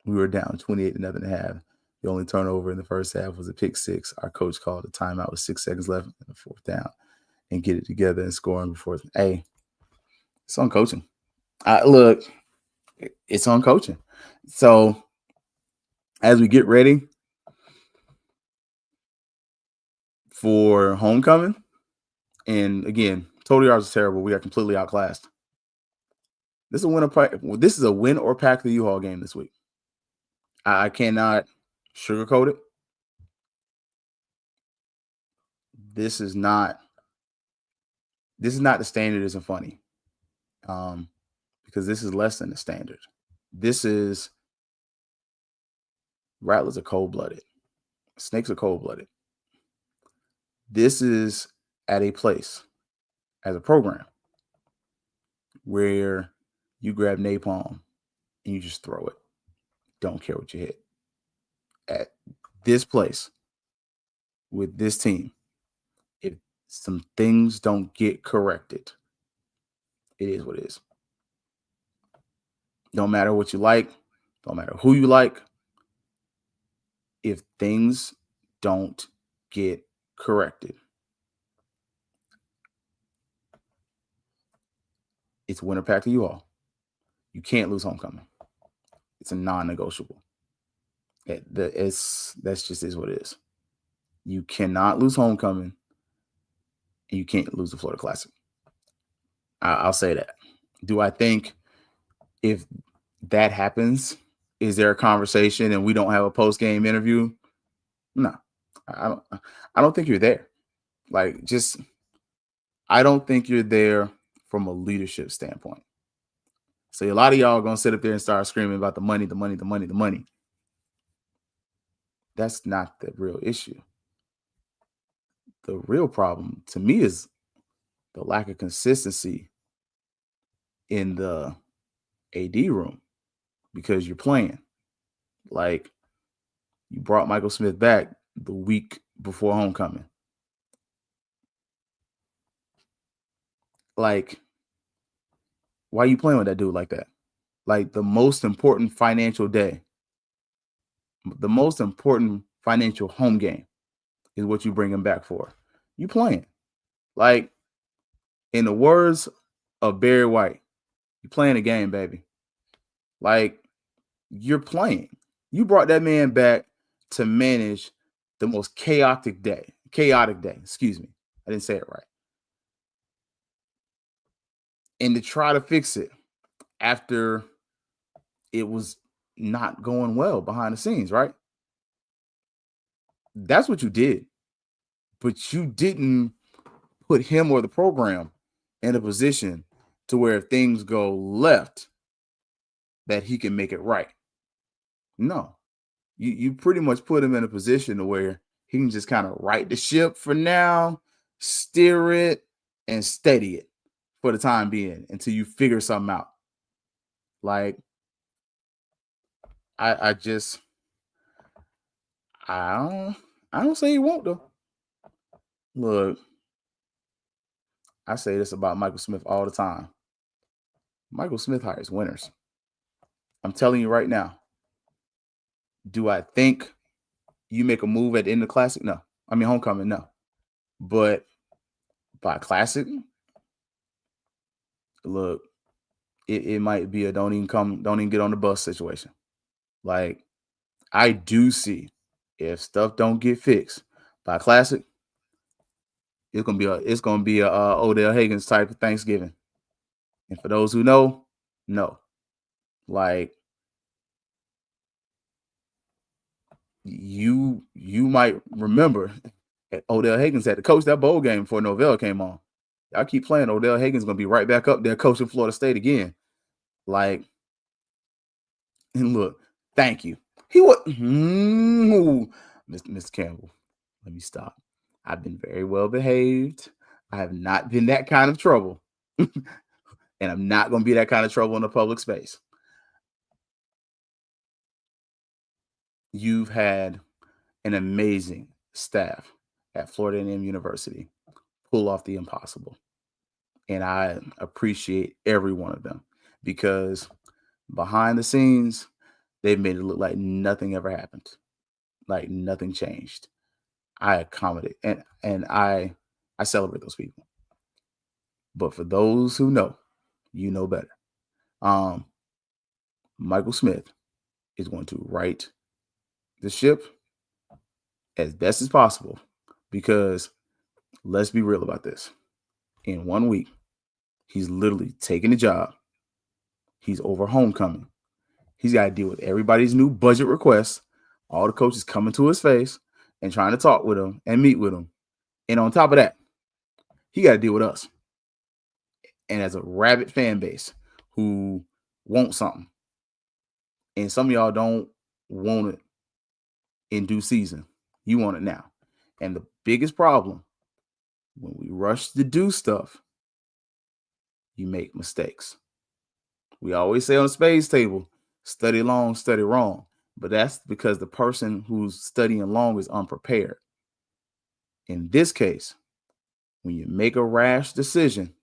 We were down 28-0 at half. The only turnover in the first half was a pick six. Our coach called a timeout with 6 seconds left in the fourth down and get it together and scoring before. Hey, it's on coaching. Look, it's on coaching. So as we get ready for homecoming, and again, total yards is terrible. We got completely outclassed. This is a win or pack the U-Haul game this week. I cannot sugarcoat it. This is not the standard isn't funny. Because this is less than the standard. Rattlers are cold-blooded. Snakes are cold-blooded. This is at a place, as a program, where you grab napalm and you just throw it. Don't care what you hit. At this place, with this team, if some things don't get corrected, it is what it is. Don't matter what you like. Don't matter who you like. If things don't get corrected, it's winter pack to you all. You can't lose homecoming. It's a non-negotiable. That's just is what it is. You cannot lose homecoming, and you can't lose the Florida Classic. I'll say that. Do I think if that happens, is there a conversation and we don't have a post-game interview? No, I don't think you're there. I don't think you're there from a leadership standpoint. So a lot of y'all are going to sit up there and start screaming about the money. That's not the real issue. The real problem to me is the lack of consistency in the AD room because you're playing. Like, you brought Michael Smith back the week before homecoming. Like, why are you playing with that dude like that? Like, the most important financial day, the most important financial home game is what you bring him back for. You playing. Like, in the words of Barry White, you playing a game, baby. Like, you're playing. You brought that man back to manage the most chaotic day. Excuse me. I didn't say it right. And to try to fix it after it was not going well behind the scenes, right? That's what you did. But you didn't put him or the program in a position to where if things go left, that he can make it right. No. You pretty much put him in a position to where he can just kind of right the ship for now, steer it, and steady it for the time being until you figure something out. Like, I don't say he won't though. Look, I say this about Michael Smith all the time. Michael Smith hires winners. I'm telling you right now. Do I think you make a move at the end of the Classic? No. I mean, homecoming, no. But by Classic, look, it might be a don't even get on the bus situation. Like, I do see if stuff don't get fixed by Classic, it's gonna be a Odell Higgins type of Thanksgiving. And for those who know, like, you might remember Odell Higgins had to coach that bowl game before Novell came on. I keep playing. Odell Higgins gonna be right back up there coaching Florida State again. Like, and look, thank you. He was Mr. Campbell. Let me stop. I've been very well behaved. I have not been that kind of trouble. And I'm not going to be that kind of trouble in a public space. You've had an amazing staff at Florida A&M University pull off the impossible. And I appreciate every one of them because behind the scenes, they've made it look like nothing ever happened, like nothing changed. I accommodate and I celebrate those people. But for those who know, you know better. Michael Smith is going to right the ship as best as possible because let's be real about this. In 1 week, he's literally taking the job. He's over homecoming. He's got to deal with everybody's new budget requests, all the coaches coming to his face and trying to talk with him and meet with him. And on top of that, he got to deal with us. And as a rabid fan base who want something, and some of y'all don't want it in due season, you want it now. And the biggest problem, when we rush to do stuff, you make mistakes. We always say on the spades table, study long, study wrong. But that's because the person who's studying long is unprepared. In this case, when you make a rash decision,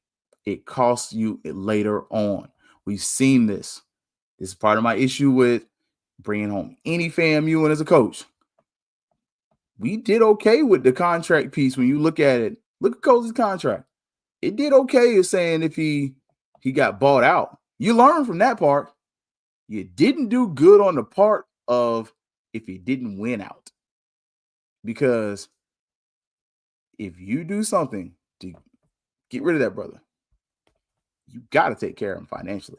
it costs you later on. We've seen this. This is part of my issue with bringing home any FAMU and as a coach. We did okay with the contract piece. When you look at it, look at Cozy's contract. It did okay as saying if he got bought out. You learn from that part. You didn't do good on the part of if he didn't win out. Because if you do something to get rid of that brother, you got to take care of him financially.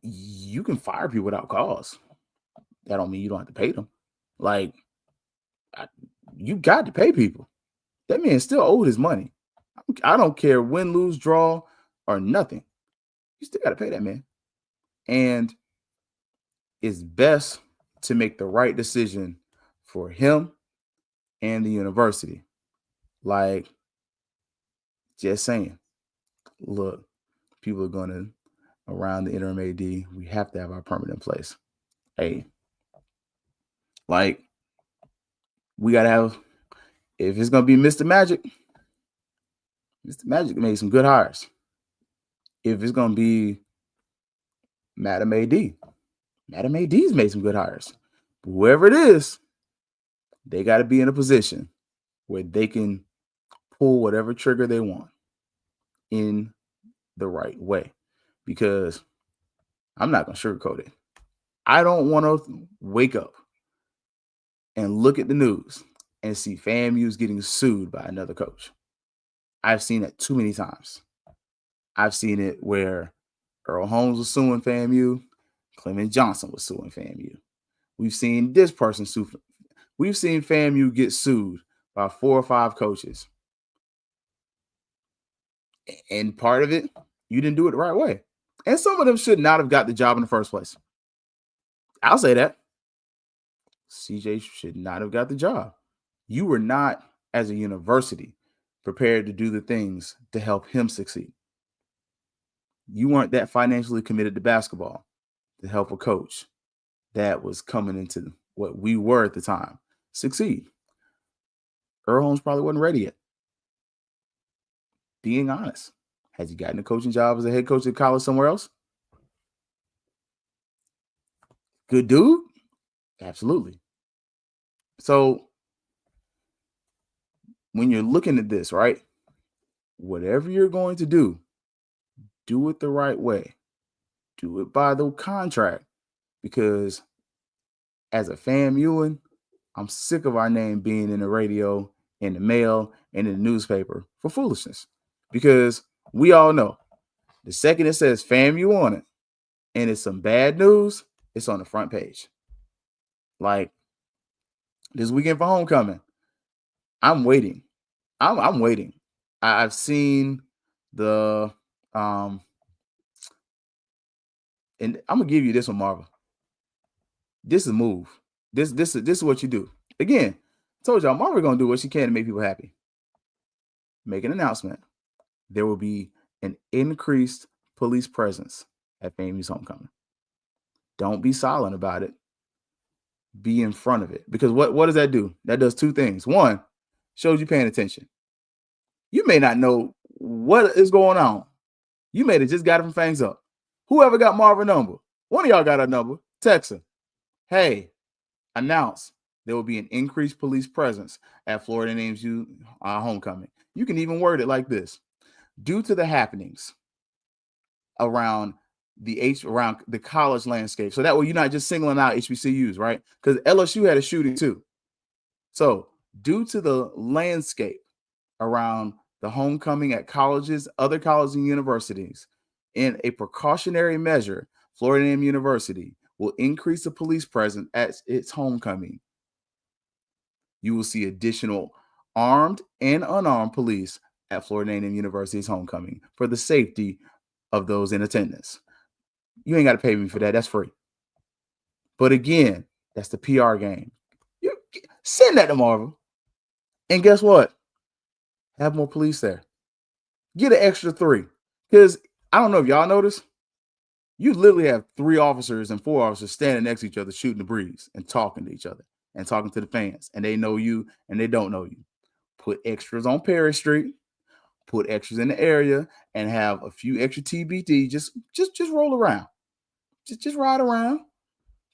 You can fire people without cause. That don't mean you don't have to pay them. Like, you got to pay people. That man still owed his money. I don't care win, lose, draw, or nothing. You still got to pay that man. And it's best to make the right decision for him and the university. Like, just saying, look, people are going to, around the interim AD, we have to have our permanent place. Hey, like, we got to have, if it's going to be Mr. Magic made some good hires. If it's going to be Madam AD's made some good hires. But whoever it is, they got to be in a position where they can pull whatever trigger they want in the right way. Because I'm not going to sugarcoat it. I don't want to wake up and look at the news and see FAMU's getting sued by another coach. I've seen it too many times. I've seen it where Earl Holmes was suing FAMU, Clement Johnson was suing FAMU. We've seen this person sue. We've seen FAMU get sued by 4 or 5 coaches. And part of it, you didn't do it the right way. And some of them should not have got the job in the first place. I'll say that. CJ should not have got the job. You were not, as a university, prepared to do the things to help him succeed. You weren't that financially committed to basketball to help a coach that was coming into what we were at the time succeed. Earl Holmes probably wasn't ready yet. Being honest. Has he gotten a coaching job as a head coach at college somewhere else? Good dude? Absolutely. So when you're looking at this, right, whatever you're going to do it the right way. Do it by the contract. Because as a FAMUan, I'm sick of our name being in the radio, in the mail, and in the newspaper for foolishness. Because we all know the second it says FAMU on it and it's some bad news, it's on the front page. Like this weekend for homecoming, I'm waiting. I'm waiting. I've seen the and I'm gonna give you this one, Marva. This is a move. This is what you do. Again, I told y'all Marva gonna do what she can to make people happy. Make an announcement. There will be an increased police presence at FAMU's homecoming. Don't be silent about it. Be in front of it. Because what does that do? That does 2 things. One, shows you paying attention. You may not know what is going on. You may have just got it from Fangs up. Whoever got Marva's number, one of y'all got a number, text her. Hey, announce there will be an increased police presence at Florida A&M's homecoming. You can even word it like this. Due to the happenings around the college landscape. So that way you're not just singling out HBCUs, right? Because LSU had a shooting too. So due to the landscape around the homecoming at colleges, other colleges and universities, in a precautionary measure, Florida A&M University will increase the police presence at its homecoming. You will see additional armed and unarmed police at Florida A&M University's homecoming for the safety of those in attendance. You ain't got to pay me for that. That's free. But again, that's the PR game. You send that to Marvel. And guess what? Have more police there. Get an extra 3. Because I don't know if y'all notice, you literally have 3 officers and 4 officers standing next to each other, shooting the breeze and talking to each other and talking to the fans. And they know you and they don't know you. Put extras on Perry Street. Put extras in the area and have a few extra TBD. Just roll around. Just ride around.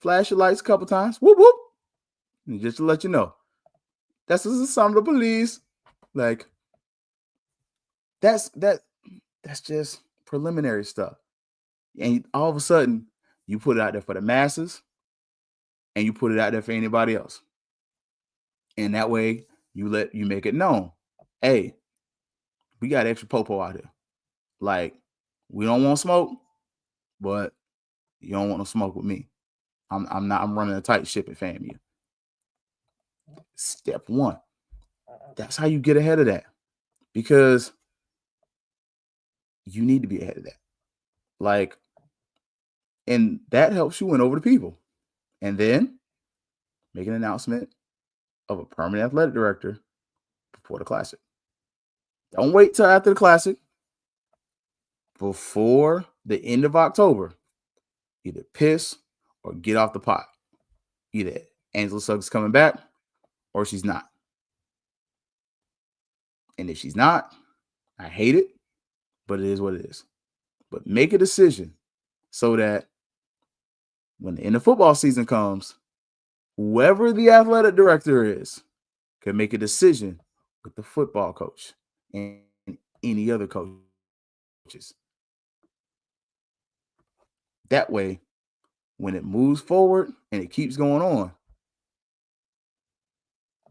Flash your lights a couple times. Whoop, whoop. And just to let you know. That's some of the police. Like, that's just preliminary stuff. And all of a sudden, you put it out there for the masses and you put it out there for anybody else. And that way, you make it known. Hey, we got extra popo out here. Like, we don't want smoke, but you don't want no smoke with me. I'm running a tight ship at FAMU. Step 1. That's how you get ahead of that. Because you need to be ahead of that. Like, and that helps you win over the people. And then make an announcement of a permanent athletic director before the Classic. Don't wait till after the Classic. Before the end of October, either piss or get off the pot. Either Angela Suggs is coming back or she's not. And if she's not, I hate it, but it is what it is. But make a decision so that when the end of football season comes, whoever the athletic director is can make a decision with the football coach and any other coaches. That way, when it moves forward and it keeps going on,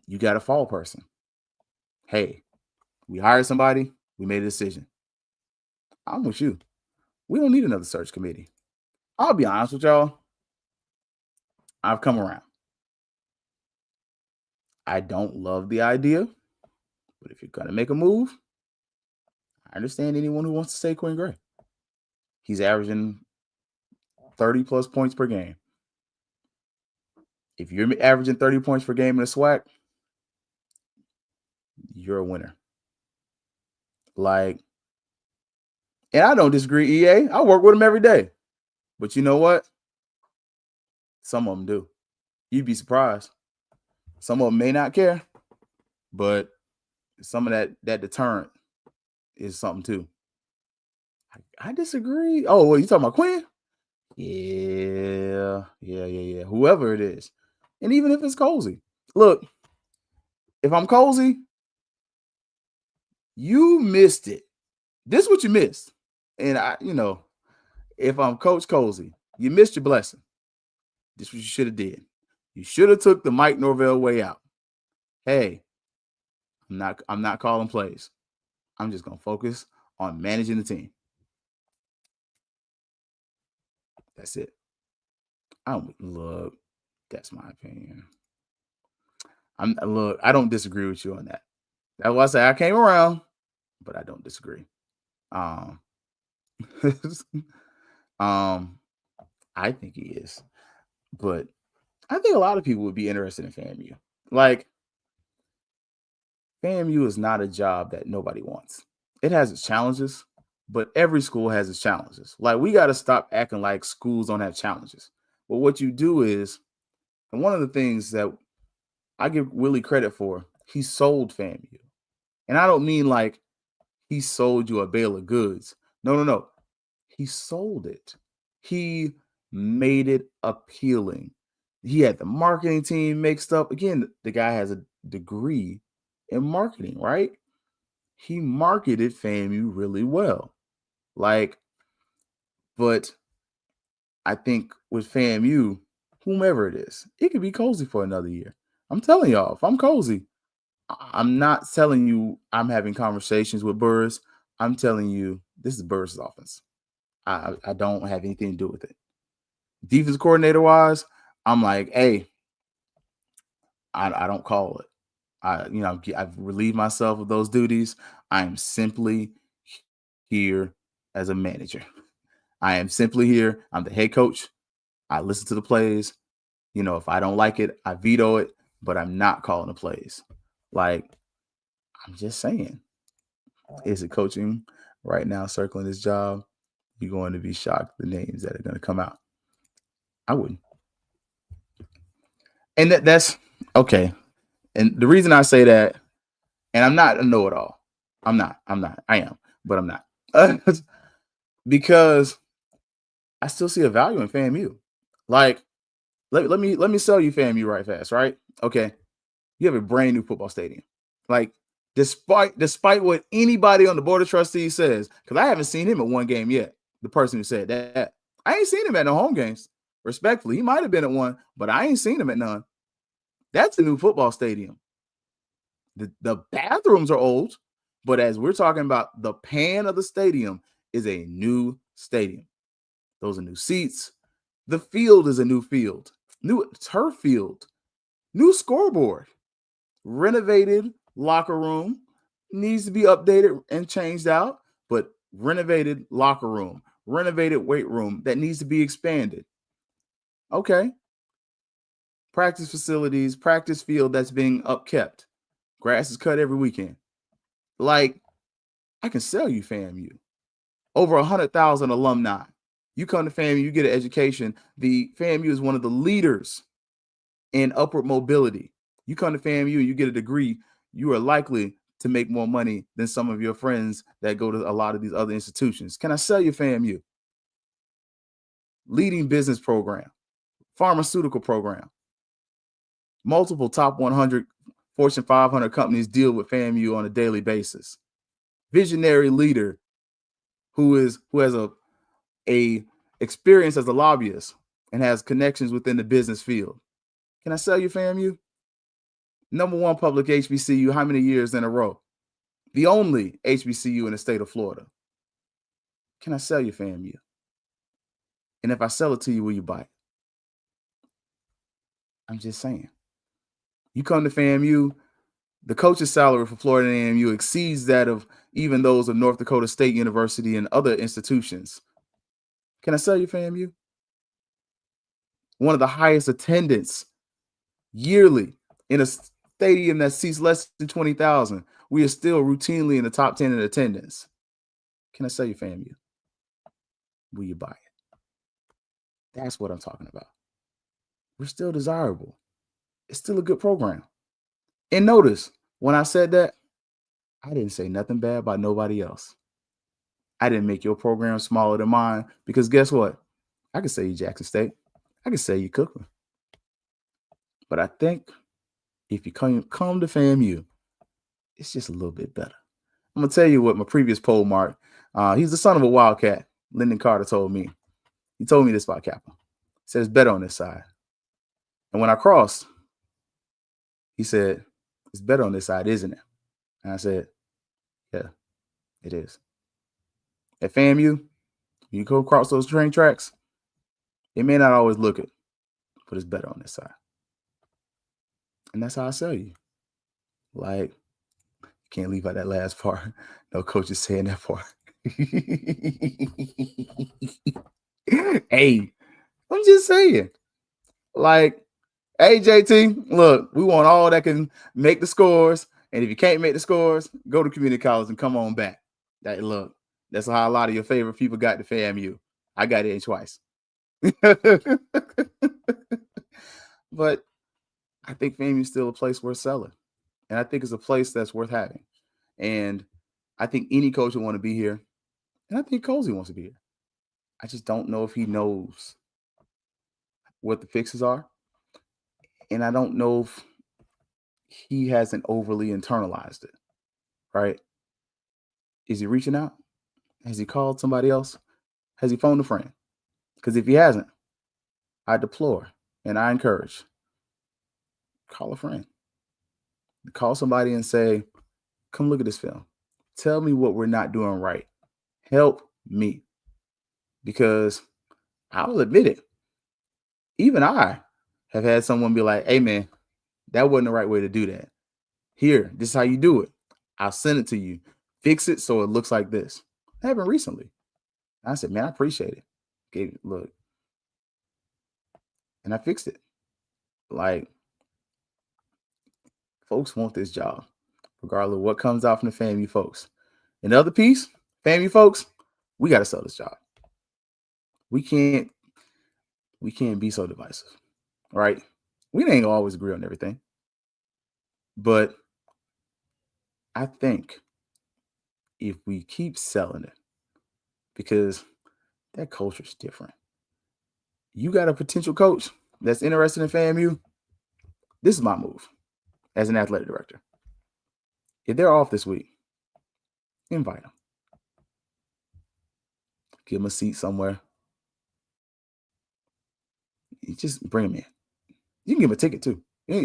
you got a fall person. Hey, we hired somebody, we made a decision. I'm with you. We don't need another search committee. I'll be honest with y'all. I've come around. I don't love the idea, but if you're going to make a move, I understand anyone who wants to say Quinn Gray. He's averaging 30 plus points per game. If you're averaging 30 points per game in a SWAC, you're a winner. Like, and I don't disagree, EA. I work with him every day. But you know what? Some of them do. You'd be surprised. Some of them may not care, but some of that deterrent is something too. I disagree. Oh, well, you talking about Quinn? Yeah. Whoever it is. And even if it's Cozy. Look, if I'm Cozy, you missed it. This is what you missed. And if I'm Coach Cozy, you missed your blessing. This is what you should have did. You should have took the Mike Norvell way out. Hey, I'm not calling plays. I'm just gonna focus on managing the team. That's it. Look, that's my opinion. I don't disagree with you on that. That's why I say I came around, but I don't disagree. I think he is, but I think a lot of people would be interested in FAMU. Like, FAMU is not a job that nobody wants. It has its challenges, but every school has its challenges. Like, we got to stop acting like schools don't have challenges. But what you do is, and one of the things that I give Willie credit for, he sold FAMU. And I don't mean like he sold you a bale of goods. No. He sold it. He made it appealing. He had the marketing team mixed up. Again, the guy has a degree in marketing, right? He marketed FAMU really well. But I think with FAMU, whomever it is, it could be Cozy for another year. I'm telling y'all, if I'm Cozy, I'm not telling you I'm having conversations with Burris. I'm telling you this is Burris' offense. I don't have anything to do with it. Defense coordinator wise, I'm like, hey, I don't call it. I've relieved myself of those duties. I am simply here as a manager. I am simply here. I'm the head coach. I listen to the plays. If I don't like it, I veto it, but I'm not calling the plays. Like, I'm just saying, is it coaching right now circling this job? You're going to be shocked the names that are going to come out. I wouldn't. And that's okay. And the reason I say that, and I'm not a know-it-all. I'm not. I am, but I'm not. Because I still see a value in FAMU. Like, let me sell you FAMU right fast, right? Okay. You have a brand new football stadium. Like, despite what anybody on the board of trustees says, because I haven't seen him at one game yet. The person who said that. I ain't seen him at no home games. Respectfully, he might have been at one, but I ain't seen him at none. That's a new football stadium. The bathrooms are old, but as we're talking about, the pan of the stadium is a new stadium. Those are new seats. The field is a new field. New turf field. New scoreboard. Renovated locker room. Needs to be updated and changed out, but renovated locker room. Renovated weight room that needs to be expanded. Okay. practice facilities, practice field that's being upkept. Grass is cut every weekend. Like, I can sell you FAMU. Over 100,000 alumni. You come to FAMU, you get an education. The FAMU is one of the leaders in upward mobility. You come to FAMU and you get a degree, you are likely to make more money than some of your friends that go to a lot of these other institutions. Can I sell you FAMU? Leading business program, pharmaceutical program. Multiple top 100 Fortune 500 companies deal with FAMU on a daily basis. Visionary leader who has a experience as a lobbyist and has connections within the business field. Can I sell you FAMU? Number one public HBCU, how many years in a row? The only HBCU in the state of Florida. Can I sell you FAMU? And if I sell it to you, will you buy it? I'm just saying. You come to FAMU, the coach's salary for Florida A&M exceeds that of even those of North Dakota State University and other institutions. Can I sell you FAMU? One of the highest attendance yearly in a stadium that seats less than 20,000. We are still routinely in the top 10 in attendance. Can I sell you FAMU? Will you buy it? That's what I'm talking about. We're still desirable. It's still a good program. And notice, when I said that, I didn't say nothing bad about nobody else. I didn't make your program smaller than mine because guess what? I could say you Jackson State. I could say you Cookman. But I think if you come to FAMU, it's just a little bit better. I'm going to tell you what my previous poll mark, he's the son of a Wildcat, Lyndon Carter told me. He told me this about Kappa. He said it's better on this side. And when I crossed, he said, it's better on this side, isn't it? And I said, yeah, it is. At FAMU, you go across those train tracks, it may not always look it, but it's better on this side. And that's how I sell you. Like, can't leave out that last part. No coach is saying that part. Hey, I'm just saying. Like, hey, JT, look, we want all that can make the scores. And if you can't make the scores, go to community college and come on back. Look, that's how a lot of your favorite people got to FAMU. I got it twice. But I think FAMU is still a place worth selling. And I think it's a place that's worth having. And I think any coach would want to be here. And I think Cozy wants to be here. I just don't know if he knows what the fixes are. And I don't know if he hasn't overly internalized it, right? Is he reaching out? Has he called somebody else? Has he phoned a friend? Because if he hasn't, I deplore and I encourage, call a friend. Call somebody and say, come look at this film. Tell me what we're not doing right. Help me. Because I will admit it. Even I have had someone be like, hey, man, that wasn't the right way to do that. Here, this is how you do it. I'll send it to you. Fix it so it looks like this. That happened recently. I said, man, I appreciate it. Okay, look. And I fixed it. Like, folks want this job, regardless of what comes out from the FAMU folks. And the other piece, FAMU folks, we got to sell this job. We can't be so divisive, right? We ain't gonna always agree on everything. But I think if we keep selling it, because that culture is different. You got a potential coach that's interested in FAMU, this is my move as an athletic director. If they're off this week, invite them. Give them a seat somewhere. You just bring them in. You can give them a ticket too.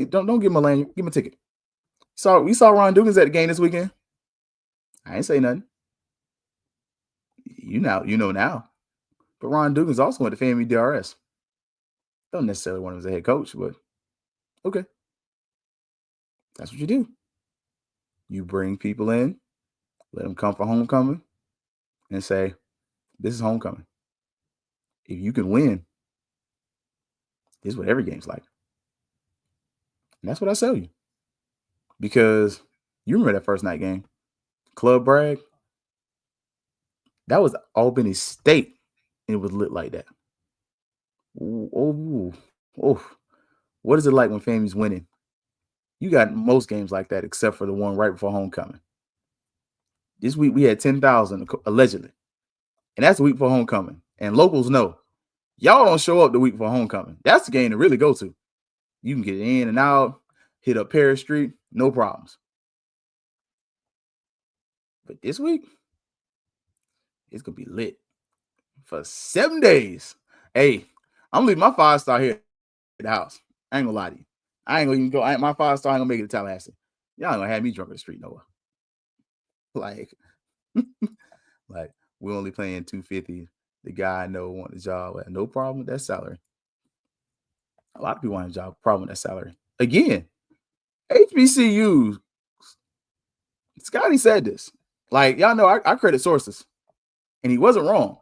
Don't give them a lanyard. Give them a ticket. We saw Ron Dugans at the game this weekend. I ain't say nothing. You know now. But Ron Dugans also went to FAMU DRS. Don't necessarily want him as a head coach, but okay. That's what you do. You bring people in, let them come for homecoming, and say, this is homecoming. If you can win, this is what every game's like. And that's what I sell you. Because you remember that first night game, Club Bragg? That was Albany State, and it was lit like that. Oh, what is it like when FAMU's winning? You got most games like that except for the one right before homecoming. This week we had 10,000 allegedly, and that's the week before homecoming. And locals know y'all don't show up the week before homecoming. That's the game to really go to. You can get in and out, hit up Paris Street, no problems. But this week, it's gonna be lit for 7 days. Hey, I'm leaving my 5-star here at the house. I ain't gonna lie to you. I ain't gonna even go. My 5-star ain't gonna make it to Tallahassee. Y'all ain't gonna have me drunk in the street nowhere. Like, like we're only playing $250. The guy I know want a job. No problem with that salary. A lot of people want a job. Problem with that salary. Again, HBCUs. Scotty said this. Like, y'all know I credit sources. And he wasn't wrong.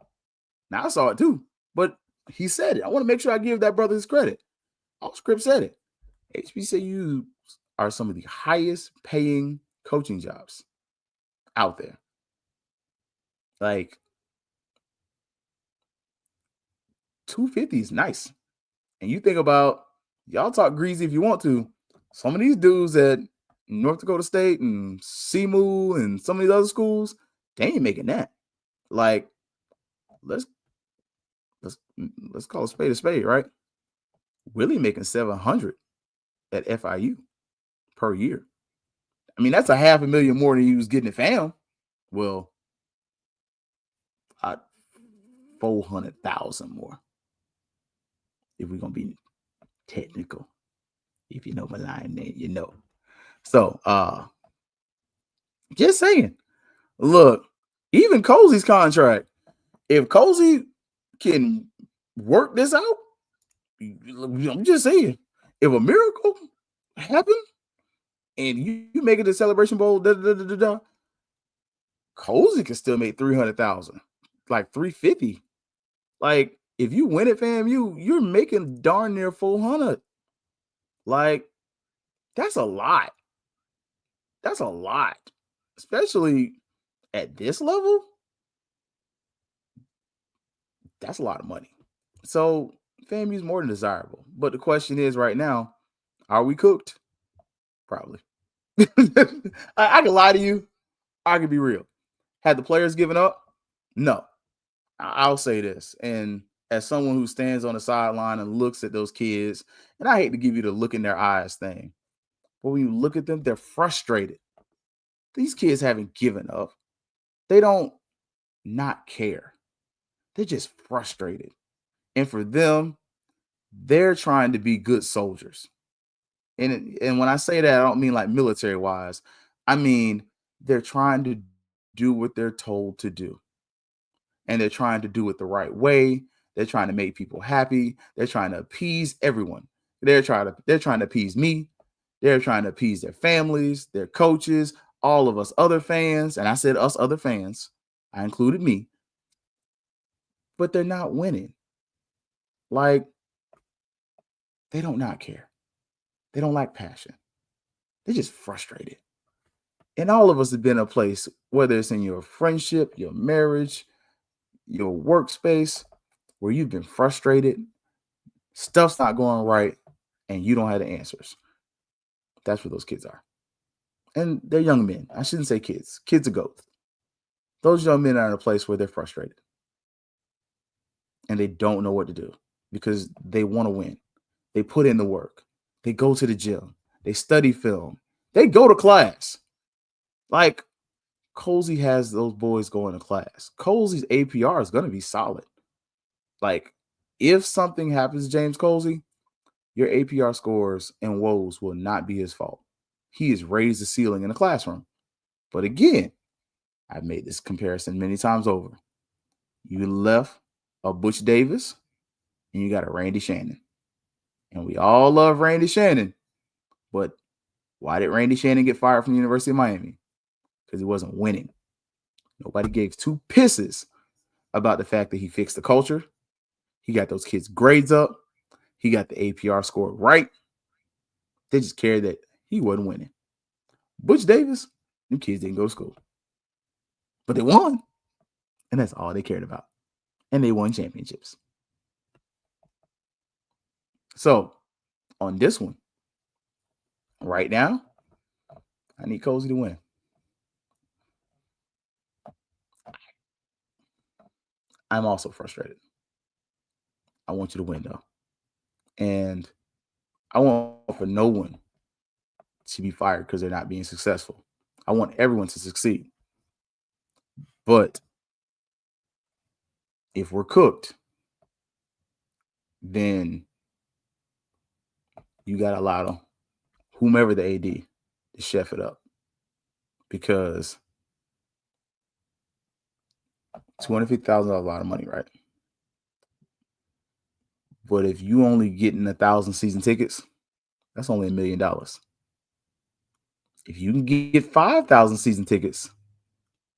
Now I saw it too. But he said it. I want to make sure I give that brother his credit. All script said it. HBCUs are some of the highest paying coaching jobs out there. Like, 250 is nice. And you think about, y'all talk greasy if you want to. Some of these dudes at North Dakota State and FAMU and some of these other schools, they ain't making that. Like, let's call a spade, right? Willie making 700 at FIU per year. I mean, that's $500,000 more than he was getting at FAM. Well, 400,000 more. If we're gonna be technical, if you know my line, then you know. So, just saying. Look, even Cozy's contract. If Cozy can work this out, I'm just saying. If a miracle happened and you make it to Celebration Bowl, Cozy can still make 300,000, like 350. Like, if you win at FAMU, you're making darn near 400. Like, that's a lot. That's a lot, especially at this level. That's a lot of money. So FAMU is more than desirable. But the question is right now, are we cooked? Probably. I can lie to you. I can be real. Had the players given up? No. I'll say this. And as someone who stands on the sideline and looks at those kids, and I hate to give you the look in their eyes thing, but when you look at them, they're frustrated. These kids haven't given up. They don't not care. They're just frustrated. And for them, they're trying to be good soldiers. And when I say that, I don't mean like military wise. I mean, they're trying to do what they're told to do. And they're trying to do it the right way. They're trying to make people happy. They're trying to appease everyone. They're trying to appease me. They're trying to appease their families, their coaches, all of us other fans. And I said us other fans. I included me. But they're not winning. Like, they don't not care. They don't lack passion. They're just frustrated. And all of us have been in a place, whether it's in your friendship, your marriage, your workspace, where you've been frustrated, stuff's not going right, and you don't have the answers. That's what those kids are. And they're young men. I shouldn't say kids. Kids are goats. Those young men are in a place where they're frustrated. And they don't know what to do because they want to win. They put in the work. They go to the gym. They study film. They go to class. Like, Cozy has those boys going to class. Cozy's APR is going to be solid. Like, if something happens to James Cozy, your APR scores and woes will not be his fault. He has raised the ceiling in the classroom. But again, I've made this comparison many times over. You left a Butch Davis and you got a Randy Shannon. And we all love Randy Shannon. But why did Randy Shannon get fired from the University of Miami? Because he wasn't winning. Nobody gave two pisses about the fact that he fixed the culture. He got those kids' grades up. He got the APR score right. They just cared that he wasn't winning. Butch Davis, them kids didn't go to school. But they won. And that's all they cared about. And they won championships. So, on this one, right now, I need Cozy to win. I'm also frustrated. I want you to win, though. And I want for no one to be fired because they're not being successful. I want everyone to succeed. But if we're cooked, then you got to allow whomever the AD to chef it up. Because $250,000 is a lot of money, right? But if you only getting 1,000 season tickets, that's only $1 million. If you can get 5,000 season tickets,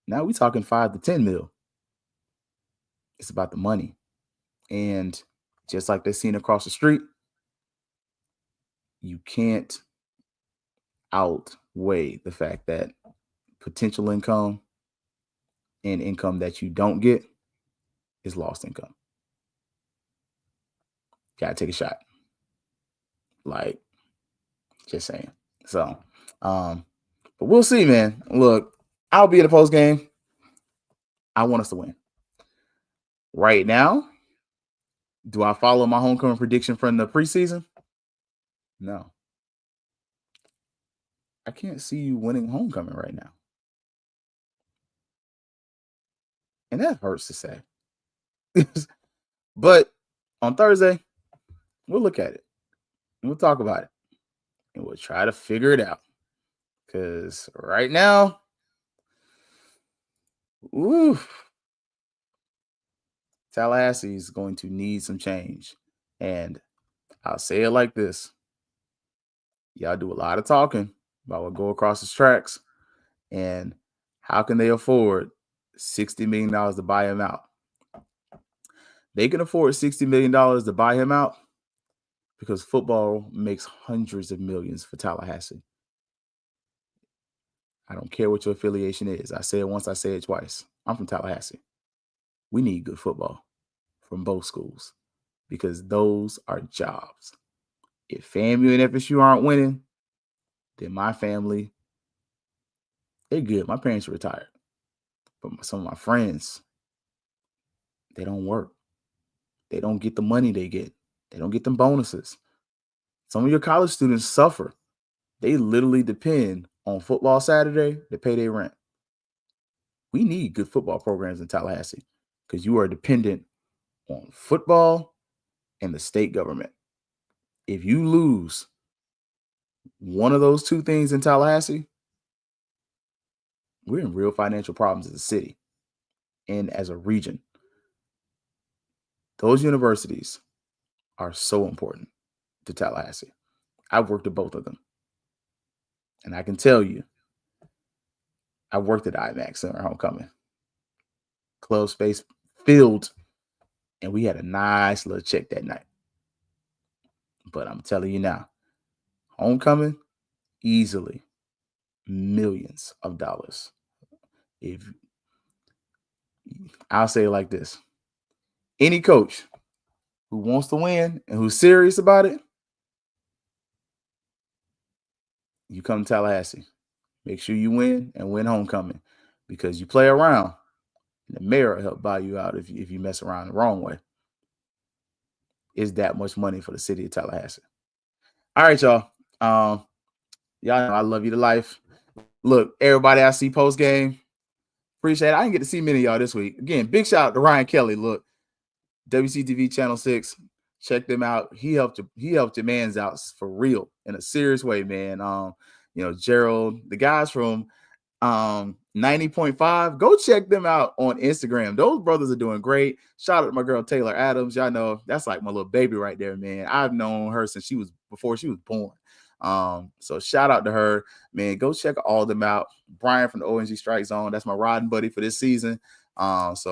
now we're talking 5 to 10 mil. It's about the money. And just like they're seeing across the street, you can't outweigh the fact that potential income and income that you don't get is lost income. Gotta take a shot. Like, just saying. So, but we'll see, man. Look, I'll be at the post game. I want us to win. Right now, do I follow my homecoming prediction from the preseason? No. I can't see you winning homecoming right now. And that hurts to say. But on Thursday, we'll look at it. And we'll talk about it. And we'll try to figure it out. Because right now, Tallahassee is going to need some change. And I'll say it like this. Y'all do a lot of talking about what go across the tracks. And how can they afford $60 million to buy him out? They can afford $60 million to buy him out because football makes hundreds of millions for Tallahassee. I don't care what your affiliation is. I say it once, I say it twice. I'm from Tallahassee. We need good football from both schools because those are jobs. If FAMU and FSU aren't winning, then my family, they're good. My parents are retired. But some of my friends, they don't work. They don't get the money they get. They don't get them bonuses. Some of your college students suffer. They literally depend on football Saturday to pay their rent. We need good football programs in Tallahassee because you are dependent on football and the state government. If you lose one of those two things in Tallahassee, we're in real financial problems as a city and as a region. Those universities are so important to Tallahassee. I've worked at both of them. And I can tell you, I worked at IMAX Center Homecoming. Club space filled, and we had a nice little check that night. But I'm telling you now, homecoming, easily millions of dollars. If I'll say it like this, any coach who wants to win and who's serious about it, you come to Tallahassee. Make sure you win and win homecoming because you play around. And the mayor will help buy you out if you mess around the wrong way. It's that much money for the city of Tallahassee. All right, y'all. Y'all know I love you to life. Look, everybody I see post game, appreciate it. I didn't get to see many of y'all this week. Again, big shout out to Ryan Kelly. Look, WCTV Channel 6. Check them out. He helped your man's out for real in a serious way, man. Gerald, the guys from 90.5, go check them out on Instagram. Those brothers are doing great. Shout out to my girl Taylor Adams. Y'all know that's like my little baby right there, man. I've known her since before she was born. So shout out to her, man. Go check all of them out. Brian from the ONG Strike Zone, that's my riding buddy for this season. That's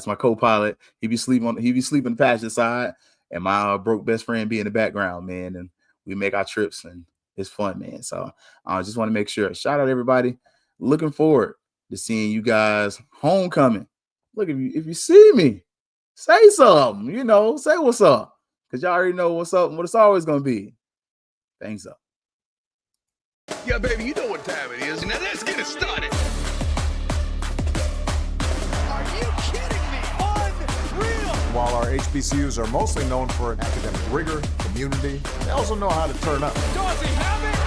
my co-pilot. He be sleeping the passenger side, and my broke best friend be in the background, man. And we make our trips, and it's fun, man. So I just want to make sure. Shout out everybody. Looking forward to seeing you guys homecoming. Look, if you see me, say something. Say what's up, because y'all already know what's up and what it's always gonna be. Fangs up. Yeah, baby, you know what time it is. Now let's get it started. Are you kidding me? Unreal. While our HBCUs are mostly known for academic rigor, community, they also know how to turn up. Dorsey, have it.